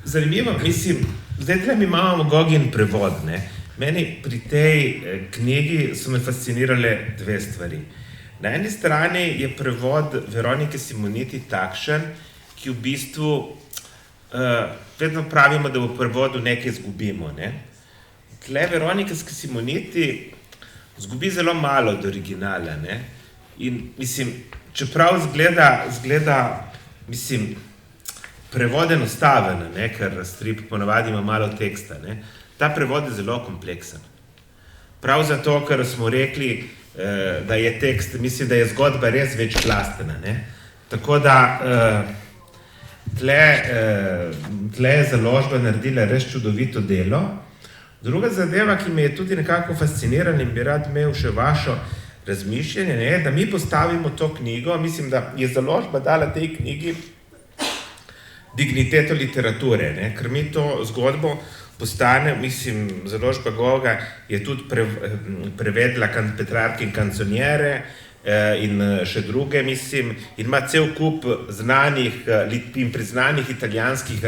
Zanimivo, mislim, zdaj tukaj mi imamo Gogin prevod, ne. Meni pri tej knjigi so me fascinirale dve stvari. Na eni strani je prevod Veronike Simoniti takšen, ki v bistvu vedno pravimo, da v prevodu nekaj izgubimo, ne. Tle Veronika Simoniti izgubi zelo malo od originala, ne. In mislim, čeprav zgleda, mislim, prevod enostaven, ne, ker strip ponavadi ima malo teksta, ne. Ta prevod je zelo kompleksen. Prav zato, ker smo rekli, da je tekst, mislim, da je zgodba res večplastena, ne. Tako da tle je založba naredila res čudovito delo. Druga zadeva, ki me je tudi nekako fascinirala in bi rad imel še vašo razmišljanje, ne, da mi postavimo to knjigo, mislim, da je založba dala tej knjigi digniteto literature, ne, ker mi to zgodbo postane, mislim, založba Goga je tudi prevedla Petrarke in Canzoniere in še druge, mislim, in ima cel kup znanih in priznanih italijanskih,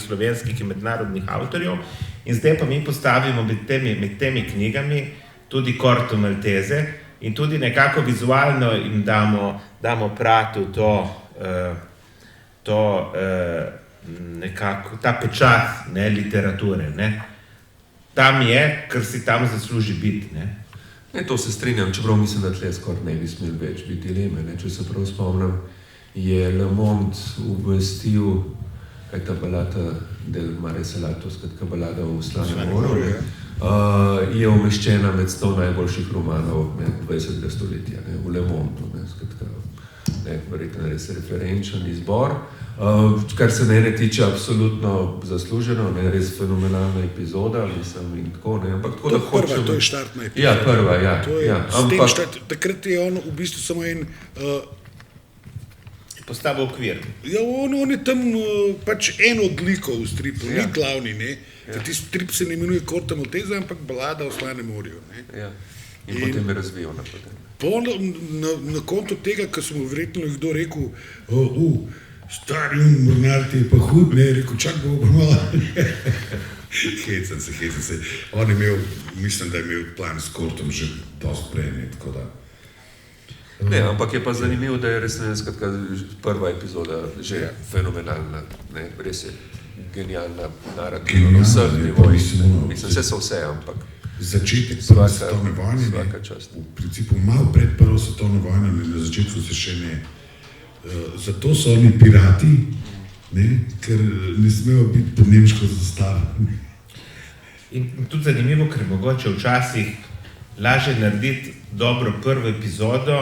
slovenskih in mednarodnih avtorjev. In zdaj pa mi postavimo med temi knjigami tudi Corto Maltese in tudi nekako vizualno jim damo pratu nekako ta pečat, ne, literature, ne. Tam je, ker si tam zasluži biti, ne. Ne, to se strinjam, čeprav mislim, da tle skoraj ne bi smeli več biti dileme, ne. Če se prav spomnim, je Le Monde obvestil, kaj ta balada del Mare Salato, skratka balada o Slanem moru, je umeščena med 100 najboljših romanov 20. stoletja, ne, v Le Monde, ne, skratka, ne, verjetno res referenčen izbor. Kar se mene tiče, absolutno zasluženo, ne, res fenomenalna epizoda, mislim, in tako, ne, ampak tako, da hočem... To je štartna epizoda. Ja, prva, ja. Takrat je on v bistvu samo en... Postavil okvir. Ja, on je tam pač en od likov v stripu, ni glavni, ne. Ti strip se ne imenuje Corto Maltese, ampak balada o Slanem morju, ne. Ja, in potem je razvijal naprej. Na konto tega, ko sem verjetno kdo rekel, stari mornar ti je pa hud, ne, rekel, čak bo malo. Hecam se. On je imel, mislim, da je imel plan s Cortom že dosti prej, ne, tako da. Ne, ampak je pa zanimivo, da je res, ne, skratka, prva epizoda že fenomenalna, ne, res je genialna narativa na vseh nivojih. Mislim, vse, ampak začetek prve svetovne vojne, v principu malo pred prvo svetovno vojno, na začetku se še ne. Zato so oni pirati, ne, ker ne smejo biti pod nemško zastavo. In tudi zanimivo, ker mogoče včasih lažje narediti dobro prvo epizodo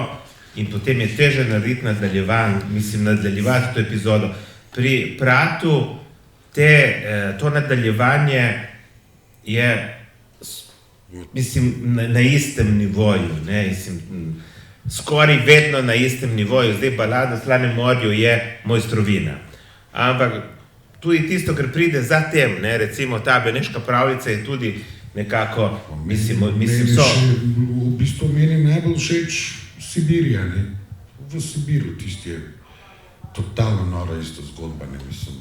in potem je teže narediti nadaljevati to epizodo. Pri Pratu to nadaljevanje je, mislim, na istem nivoju, ne, mislim, skoraj vedno na istem nivoju. Zdaj balada o Slanem morju je mojstrovina. ampak tudi tisto, kar pride za tem, ne, recimo ta beneška pravljica je tudi nekako, mislim so. V bistvu meni najbolj všeč Sibirija, ne. V Sibiru tisti je totalno nora isto zgodba, ne, mislim.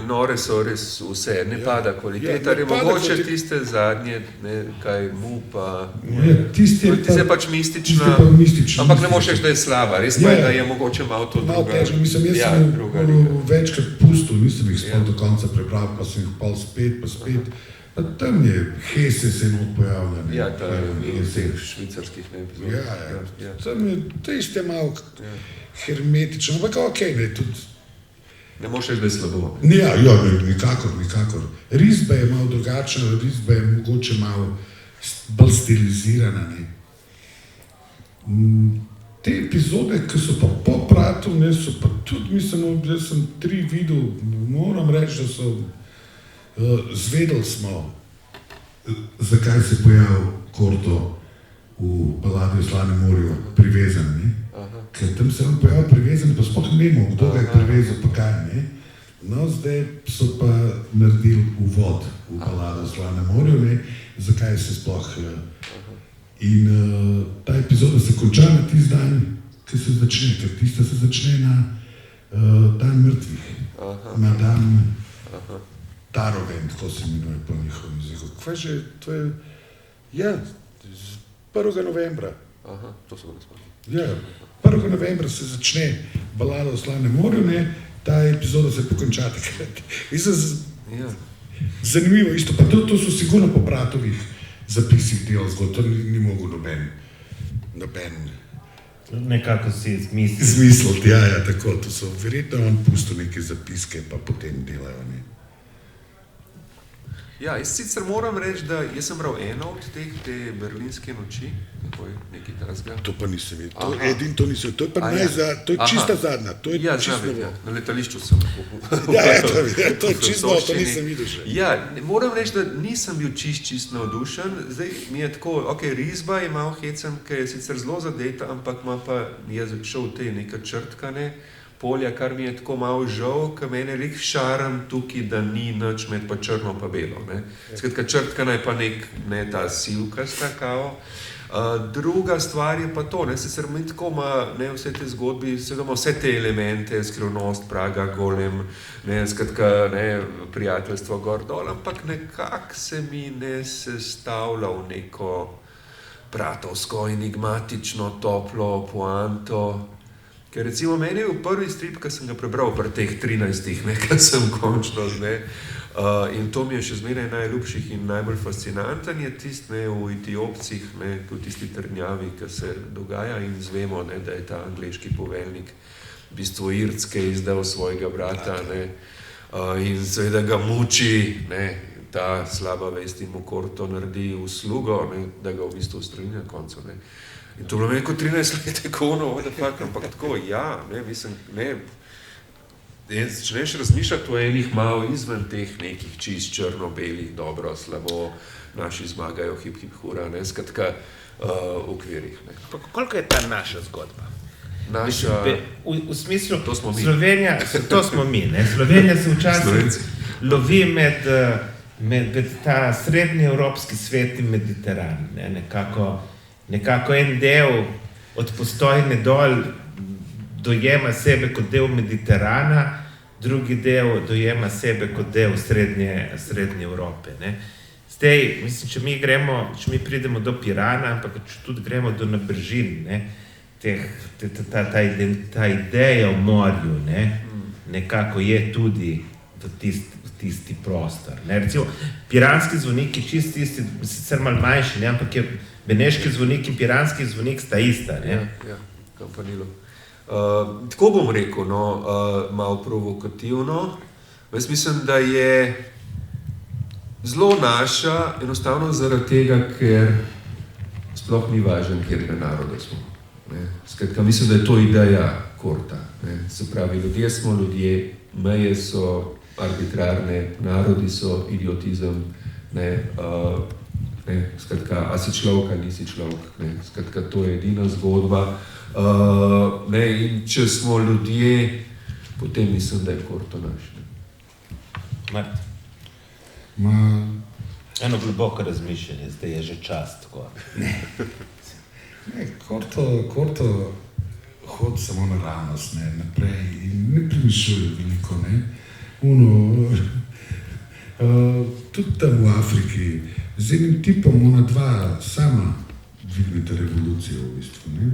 Nore so res vse, ne pada kvaliteta, ne pada mogoče kvaliteta. tiste zadnje, ne, kaj mu pa... Tisti je pač mistična, ampak ne moš reči, da je slaba, res pa je, da je mogoče malo to malo druga. težko, mislim, jaz sem večkrat pustil, nisem jih sploh do konca prebral, pa sem jih pol spet, pa spet. Pa tam je Hesse se not pojavlja, ne. Ja, ta in vseh švicarskih, ne, epizod. Ja. Tam je tešte malo hermetično, ampak okej, ne, tudi. Ne moš reči, da je slabo. Ja, nikakor. Risba je malo drugačna, risba je mogoče malo bolj stilizirana, ne. Te epizode, ki so pa po Pratu, ne, so pa tudi, mislim, da sem 3 videl, moram reči, da so zvedeli smo, zakaj se je pojavil Korto v baladi o Slanem morju privezan, ne. Ker tam se je on pojavil privezan, pa sploh ne vemo, kdo ga je privezal, pa kaj, ne. No, zdaj so pa naredili uvod v balado o Slanem morju, ne, zakaj se sploh... In ta epizoda se konča na tisti dan, ki se začne, ker tista se začne na dan mrtvih, na dan Taroven, tako se imenuje po njihovem jeziku. Kaj že, to je, ja, 1. novembra. To so ga spomnili. Ja, 1. novembra se začne balada o Slanem morju, ne, ta epizoda se pokonča takrat. Zanimivo isto, pa to so sigurno po Pratovih zapisih del zgodb, to ni mogel noben Nekako si izmisliti, ja, tako, to so verjetno on pustil neke zapiske, pa potem delajo, ne. Ja, jaz sicer moram reči, da jaz sem bral eno od te berlinske noči, nekaj takega. To pa nisem videl, to nisem, to je pa to je čista zadnja, to je čisto novo. Na letališču sem. To je čisto novo, to nisem videl še. Ja, moram reči, da nisem bil čist navdušen, zdaj mi je tako, risba je malo hecen, ker je sicer zelo zadeta, ampak je šel v te neka črtkane polja, kar mi je tako malo žal, ker mene res šaram tukaj, da ni nič med pa črno pa belo. Skratka, črtkana je pa ne ta sivkasta kao. Druga stvar je pa to, sicer mi tako ima vse te zgodbi, seveda vse te elemente, skrivnost, Praga, Golem, skratka, prijateljstvo gor dol, ampak nekako se mi ne sestavlja v neko pratovsko, enigmatično, toplo poanto. Ker recimo meni je v prvi strip, ki sem ga prebral pri teh 13, ki sem končno, in to mi je še zmeraj najljubših in najbolj fascinanten, je tist v Etiopcih, v tisti trdnjavi, ki se dogaja in zvemo, da je ta angleški poveljnik v bistvu Irske izdal svojega brata, in seveda ga muči, ta slaba vest in mu Korto naredi uslugo, da ga v bistvu ustreli na koncu, In to bilo meni kot 13 let tako, what the fuck, ampak tako, mislim, začneš razmišljati o enih malo izven teh nekih čist črno-belih, dobro, slabo, naši zmagajo, hip, hura, skratka, okvirih. Koliko je ta naša zgodba? Naša... V smislu, to smo mi. Slovenija, to smo mi, Slovenija se včasih lovi med ta srednji evropski svet in Mediteran, Nekako en del od Postojne dol dojema sebe kot del Mediterana, drugi del dojema sebe kot del srednje Evrope. Zdaj, mislim, če mi pridemo do Pirana, ampak če tudi gremo do Nabrežin, ta ideja o morju, nekako je tudi v tisti prostor. Recimo, piranski zvonik je čist tisti, sicer malo manjši, ampak je beneški zvonik in piranski zvonik sta ista. Ja, kampanilo. Tako bom rekel, malo provokativno. Jaz mislim, da je zelo naša, enostavno zaradi tega, ker sploh ni važen, kjer naroda smo. Skratka, mislim, da je to ideja Korta. Se pravi, ljudje smo ljudje, meje so arbitrarne, narodi so idiotizem, skratka, a si človek, ali nisi človek, skratka, to je edina zgodba. In če smo ljudje, potem mislim, da je Korto naš. Mart, Ma, eno globoko razmišljanje, zdaj je že čas tako. ne, Korto hodi samo naravnost, ne, naprej in ne premišljuje veliko, ne. Tudi tam v Afriki, z enim tipom ona dva sama dvignete revolucijo v bistvu, ne.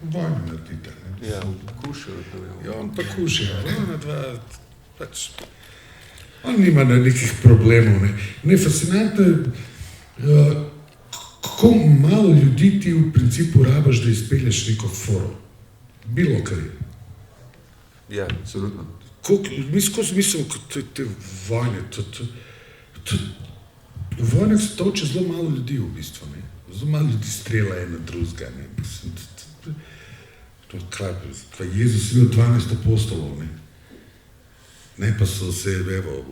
Vojno naredite, ne. Ja, kušajo to je. Ja, on pa kuša, ona dva, pač, on nima nekih problemov, ne. Ne, fascinantno je, kako malo ljudi ti v principu rabiš, da izpelješ neko foro. Bilo kaj. Ja, absolutno. Mi skozi mislimo, kot te vojne, v vojnah se toče zelo malo ljudi v bistvu, ne. Zelo malo ljudi strela ena drugega, ne. Mislim, to je Jezus imel 12 apostolov, ne. Ne, pa so se, evo,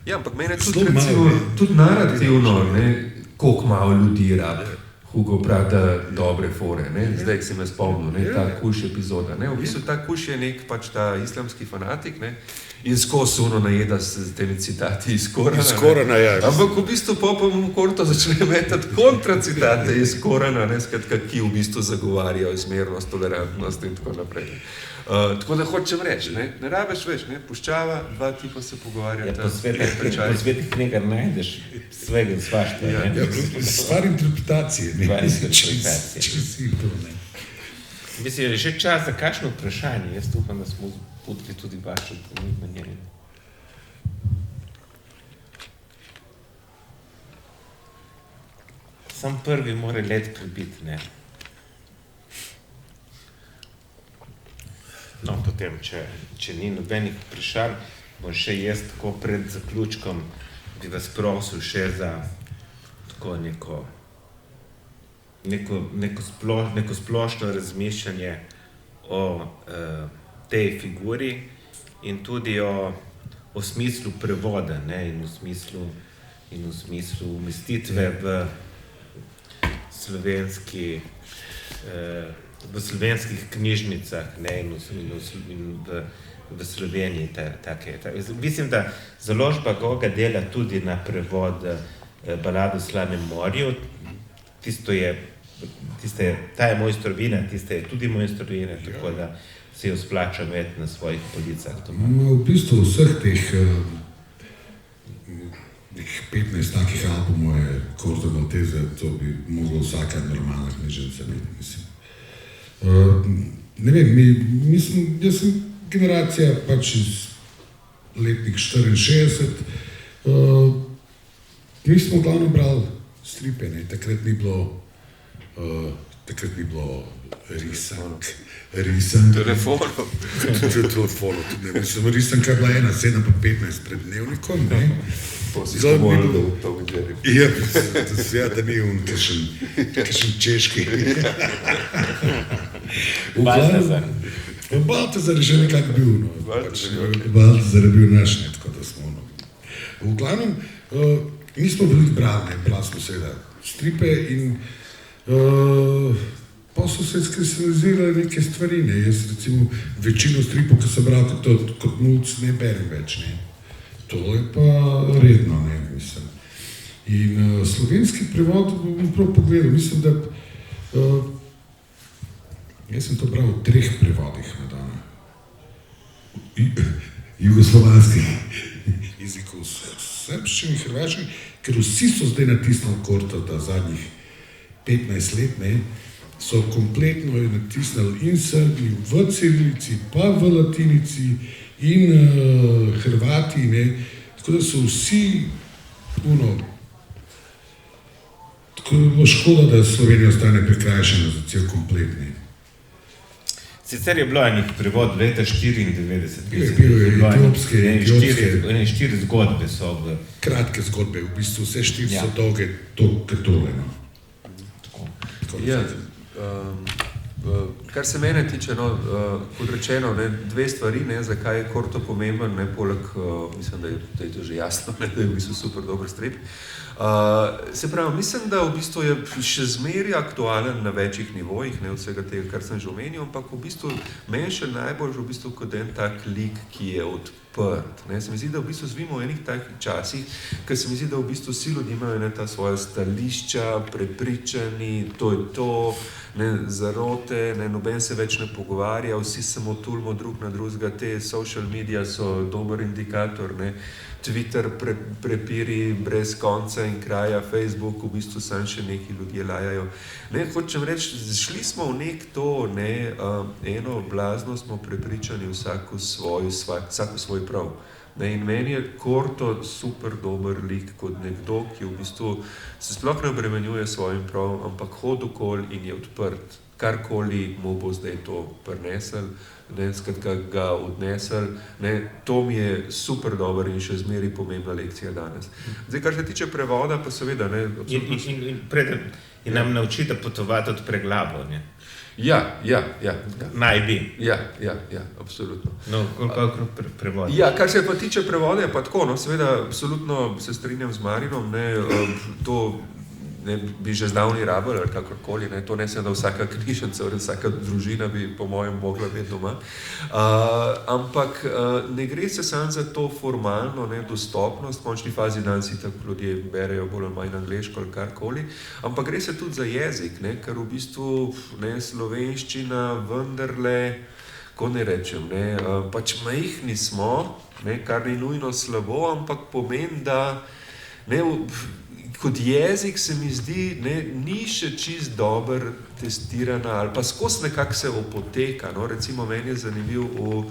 Ja, ampak mene Zelo tudi, malo, recimo, ne. tudi narativno, ne, koliko malo ljudi rabi. Hugo pravi, da dobre fore, ne? Zdaj si me spomnil, ne? Ta Kuš epizoda. Ne? V bistvu ta Kuš je nek pač ta islamski fanatik, ne? In skozi ono najeda s temi citati iz Korana. Iz Korana, ja. Ampak v bistvu pa mu Korto začne metati kontracitate iz Korana, ne? Skratka, ki v bistvu zagovarjajo izmernost, tolerantnost in tako naprej. Tako da hočem reči, ne rabiš več, ne? Puščava, dva tipa se pogovarjata. Po svetih knjigah najdeš svega in svašta. Ja. Ja, stvar interpretacije, ne. Stvar interpretacije. Če si to, ne. Mislim, je že čas za kakšno vprašanje. Jaz upam, da smo putili tudi vaše zanimanje. Sam prvi mora let prebiti, ne. No, potem, če ni nobenih vprašanj, bom še jaz tako pred zaključkom bi vas prosil še za tako neko splošno razmišljanje o tej figuri in tudi o smislu prevoda, ne, in v smislu umestitve v slovenskih knjižnicah, ne, in v Sloveniji. Mislim, da založba Goga dela tudi na prevod Balado o Slanem morju. Ta je mojstrovina, tista je tudi mojstrovina, tako da se jo splača imeti na svojih policah doma. V bistvu vseh teh 15 takih albumov je Korto Maltese, to bi mogla vsaka normalna knjižnica imeti, mislim. Ne vem, jaz sem generacija pač iz letnik 64, mi smo glavno brali stripe, ne, takrat ni bilo risank. Telefonov. Telefonov, tudi ne, mislim, risanka je bila 7 pa 15 pred dnevnikom, ne. To si spomoral, da v to videli. Ja, da ni kakšen češki. Baltazar je že nekako bil, no. Baltazar je bil naš, ne, tako da smo, no. V glavnem, nismo veliko brali, ne, brali smo seveda stripe in pa so se skristalizirale neke stvari, ne. Jaz recimo večino stripov, ki sem bral kot mulc, ne berem več, ne. To je pa redno, ne, mislim. In slovenski prevod bom prav pogledal, mislim, da jaz sem to bral v 3 prevodih na dan. Jugoslovanskih jezikov, srbščini, hrvaščini, ker vsi so zdaj natisnili Korto, da zadnjih 15 let, ne, so kompletno natisnili in Srbi v cirilici, pa v latinici in Hrvati, ne, tako da so vsi, tako da je bilo škoda, da Slovenija ostane prikrajšana za cel kompletni. Sicer je bilo enih prevod leta 94. Bilo je etiopske. 4 zgodbe so v... Kratke zgodbe, v bistvu vse 4 so dolge, to katole, no. Ja, kar se mene tiče, no, kot rečeno, ne, 2 stvari, ne, zakaj je Korto pomemben, ne, poleg, mislim, da je to že jasno, ne, da je v bistvu super dober strip. Se pravi, mislim, da v bistvu je še zmeraj aktualen na večjih nivojih, ne od vsega tega, kar sem že omenil, ampak v bistvu meni še najbolj v bistvu kot en tak lik, ki je odprt. Ne. Se mi zdi, da v bistvu živimo v enih takih časih, ker se mi zdi, da v bistvu vsi ljudje imajo ta svoja stališča, prepričani, to je to, ne, zarote, ne, noben se več ne pogovarja, vsi samo tulimo drug na drugega, te social media so dober indikator, ne. Twitter prepiri brez konca in kraja, Facebook v bistvu sam še neki ljudje lajajo. Ne, hočem reči, šli smo v nek to, ne, eno blazno smo prepričani vsako svoj prav. Ne, in meni je Korto super dober lik kot nekdo, ki v bistvu se sploh ne obremenjuje svojim prav, ampak hodi okoli in je odprt. Karkoli mu bo zdaj to prinesel, ne, skratka ga odnesel, ne, to mi je super dober in še zmeraj pomembna lekcija danes. Zdaj, kar se tiče prevoda, pa seveda, ne, in nam naučite potovati od preglavo, ne? Ja. Naj bi. Ja, absolutno. No, koliko prevoda? Ja, kar se pa tiče prevoda, je pa tako, no, seveda, absolutno se strinjam z Marinom, ne, to ne bi že zdavni rabili ali kakorkoli, ne, to ne se da vsaka knjižnica, vsaka družina bi po mojem mogla biti doma. Ampak ne gre se samo za to formalno, ne, dostopnost, v končni fazi danes tako ljudje berejo bolj ali manj angleško ali karkoli, ampak gre se tudi za jezik, ne, ker v bistvu, ne, slovenščina vendarle, ko ne rečem, ne, pač majhni smo, ne, kar ni nujno slabo, ampak pomeni, da ne, kot jezik se mi zdi, ne, ni še čist dober testirana ali pa skozi nekako se opoteka, no, recimo meni je zanimiv v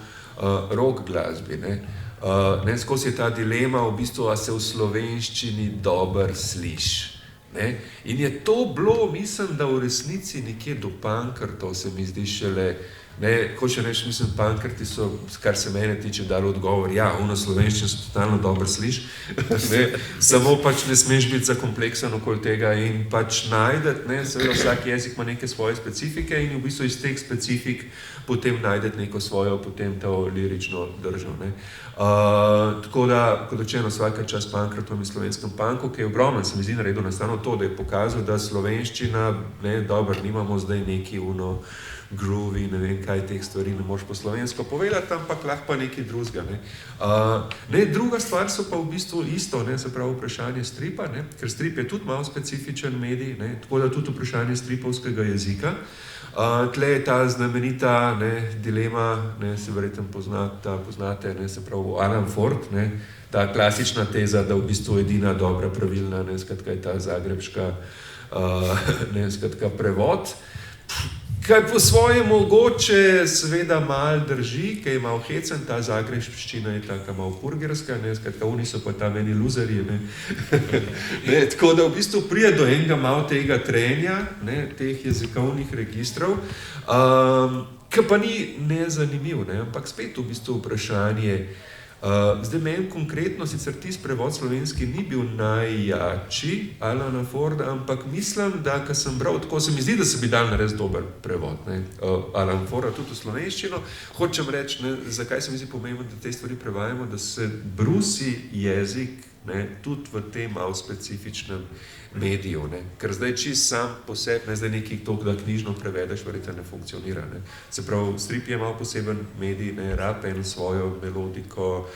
rock glasbi, ne, skozi je ta dilema v bistvu, a se v slovenščini dober sliši, ne, in je to bilo, mislim, da v resnici nekje do Pankrtov se mi zdi šele, ne, hoče reči, mislim, Pankrti so, kar se mene tiče, dali odgovor, ja, ono slovenščino se totalno dobro sliši, ne, samo pač ne smeš biti zakompleksan okoli tega in pač najdeti, ne, seveda vsak jezik ima neke svoje specifike in v bistvu iz teh specifik potem najdeti neko svojo, potem to lirično držo, ne. Tako da, kot rečeno, vsaka čast Pankrtom in slovenskem panku, ki je ogromno, se mi zdi naredil nastavno to, da je pokazal, da slovenščina, ne, dobro, nimamo zdaj neki groovy, ne vem kaj teh stvari ne moš po slovensko povedati, ampak lahko pa nekaj drugega, ne. Druga stvar so pa v bistvu isto, ne, se pravi vprašanje stripa, ne, ker strip je tudi malo specifičen medij, ne, tako da tudi vprašanje stripovskega jezika. Tle je ta znamenita, ne, dilema, ne, se verjetno poznate, ne, se pravi Alan Ford, ne, ta klasična teza, da v bistvu edina dobra, pravilna, ne, skratka je ta zagrebška, ne, skratka prevod. Kaj po svoje mogoče seveda malo drži, kaj je malo hecen, ta zagrebščina je taka malo kurgerska, ne, skratka, oni so pa tam eni luzerji, ne. Ne, tako da v bistvu prije do enega malo tega trenja, ne, teh jezikovnih registrov, ki pa ni nezanimiv, ne, ampak spet v bistvu vprašanje, zdaj meni konkretno, sicer tisti prevod slovenski ni bil najjači Alana Forda, ampak mislim, da, ko sem bral, tako se mi zdi, da se bi dal narediti dober prevod, ne, Alan Forda tudi v slovenščino. Hočem reči, ne, zakaj se mi zdi pomembno, da te stvari prevajamo, da se brusi jezik, ne, tudi v tem malo specifičnem mediju, ne, ker zdaj čist sam po sebi, ne, zdaj nekaj to, da knjižno prevedeš, verjetno ne funkcionira, ne. Se pravi, strip je malo poseben medij, ne, rab eno svojo melodiko,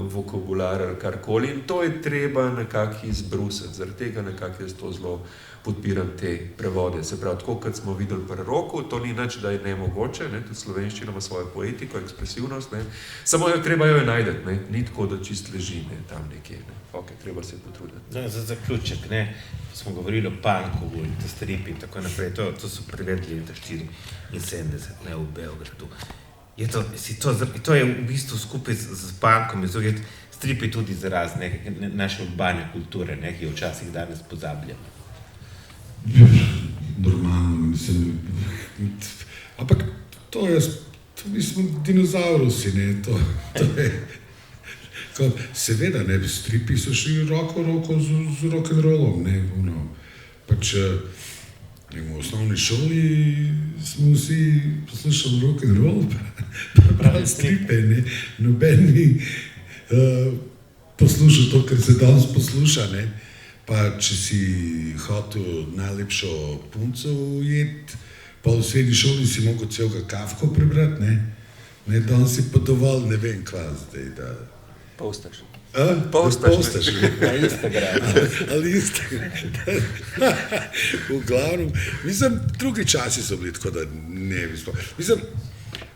vokabular ali karkoli in to je treba nekako izbrusiti, zaradi tega nekako jaz to zelo podpiram te prevode. Se pravi, tako kot smo videli pri roku, to ni nič, da je nemogoče, ne, tudi slovenščina ima svojo poetiko, ekspresivnost, ne, samo treba jo najdeti, ne, ni tako, da čist leži, ne, tam nekje, ne. Ok, treba se potruditi. No, za zaključek, ne, smo govorili o panku, te stripi in tako naprej, to so prevedli leta 74, ne, v Beogradu. To je v bistvu skupaj z pankom, stripi tudi zaraz naše urbane kulture, ne, ki jo včasih danes pozabljamo. Normalno, mislim, ampak to mi smo dinozaurusi, ne, to je, seveda, ne, stripi so šli roko z rock'n'rollom, ne, pač, v osnovni šoli smo vsi poslušali rock'n'roll, pravi stripe, ne, noben ni poslušal to, kar se danes posluša, ne, pa če si hotel najlepšo punco ujeti, pa v srednji šoli si mogel celega Kafko prebrati, ne, danes si pa dovolj, ne vem kva zdaj, da... Postaš. Postaš. Na Instagramu. Ali Instagram. V glavnem, mislim, drugi časi so bili tako, da ne bi sploh. Mislim,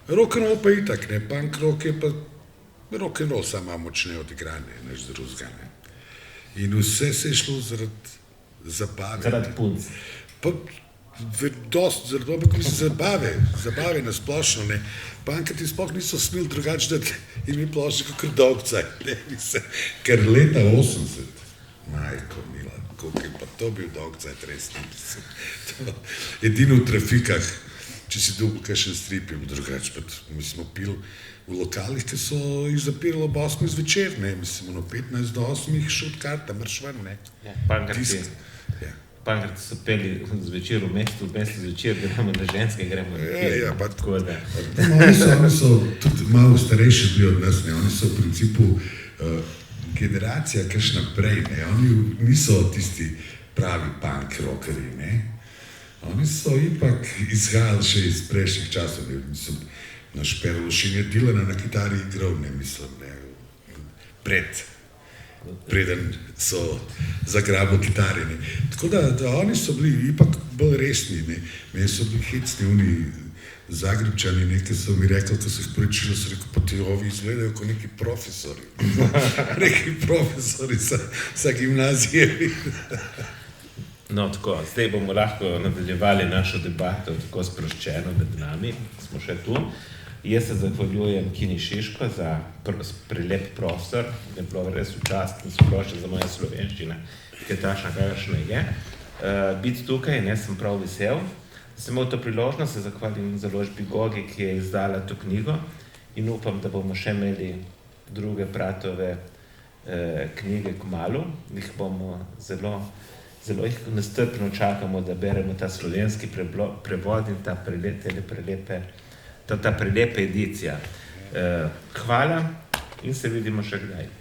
rock'n'roll pa itak, ne, punk rock je pa rock'n'roll sama močne odigranje, než drugega, ne. In vse se je šlo zaradi zabave. Zaradi punc. Pa dosti, mislim, zabave na splošno, ne. Punkati sploh niso smeli drugače dati ime plošče kakor Dolgcajt, ne, mislim, ker leta 80, majko mila, koliko je pa to bil Dolgcajt, res ne, mislim, edino v trafikah, če si dobil kakšen strip, je bil drugače, pa mi smo pili v lokalih, ki so jih zapirali ob 8 zvečer, ne, mislim, 15 do 8 šut karta, marš ven, ne. Ja, Pankrati so peli zvečer v mestu zvečer, gremo na ženske, gremo na kjer. Ja, pa tako da. Oni so tudi malo starejši bili od nas, ne, oni so v principu generacija kakšna prej, ne, oni niso tisti pravi punk rockerji, ne. Oni so ipak izhajali še iz prejšnjih časov, ne, mislim, naš Perlošin je Dilana na kitari igral, ne, mislim, ne, preden so zagrabili kitare, ne. Tako da oni so bili ipak bolj resni, ne. Meni so bili hecni, oni Zagrebčani, nekaj so mi rekli, ko so jih prečili, so rekel, pa ti ovi izgledajo kot neki profesori. Neki profesori sa gimnazije. No, tako, zdaj bomo lahko nadaljevali našo debato tako sproščeno med nami, smo še tu. Jaz se zahvaljujem Kini Šiško za prelep prostor, je bilo res včasno sproščen za moja slovenščina, ki je takšna, kakršna je. Biti tukaj, ne, sem prav vesel. Sem imel to priložnost, se zahvalim založbi Gogi, ki je izdala to knjigo in upam, da bomo še imeli druge Pratove knjige kmalu. Jih bomo zelo jih nestrpno čakamo, da beremo ta slovenski prevod in ta prelepe edicija. Hvala in se vidimo še kdaj.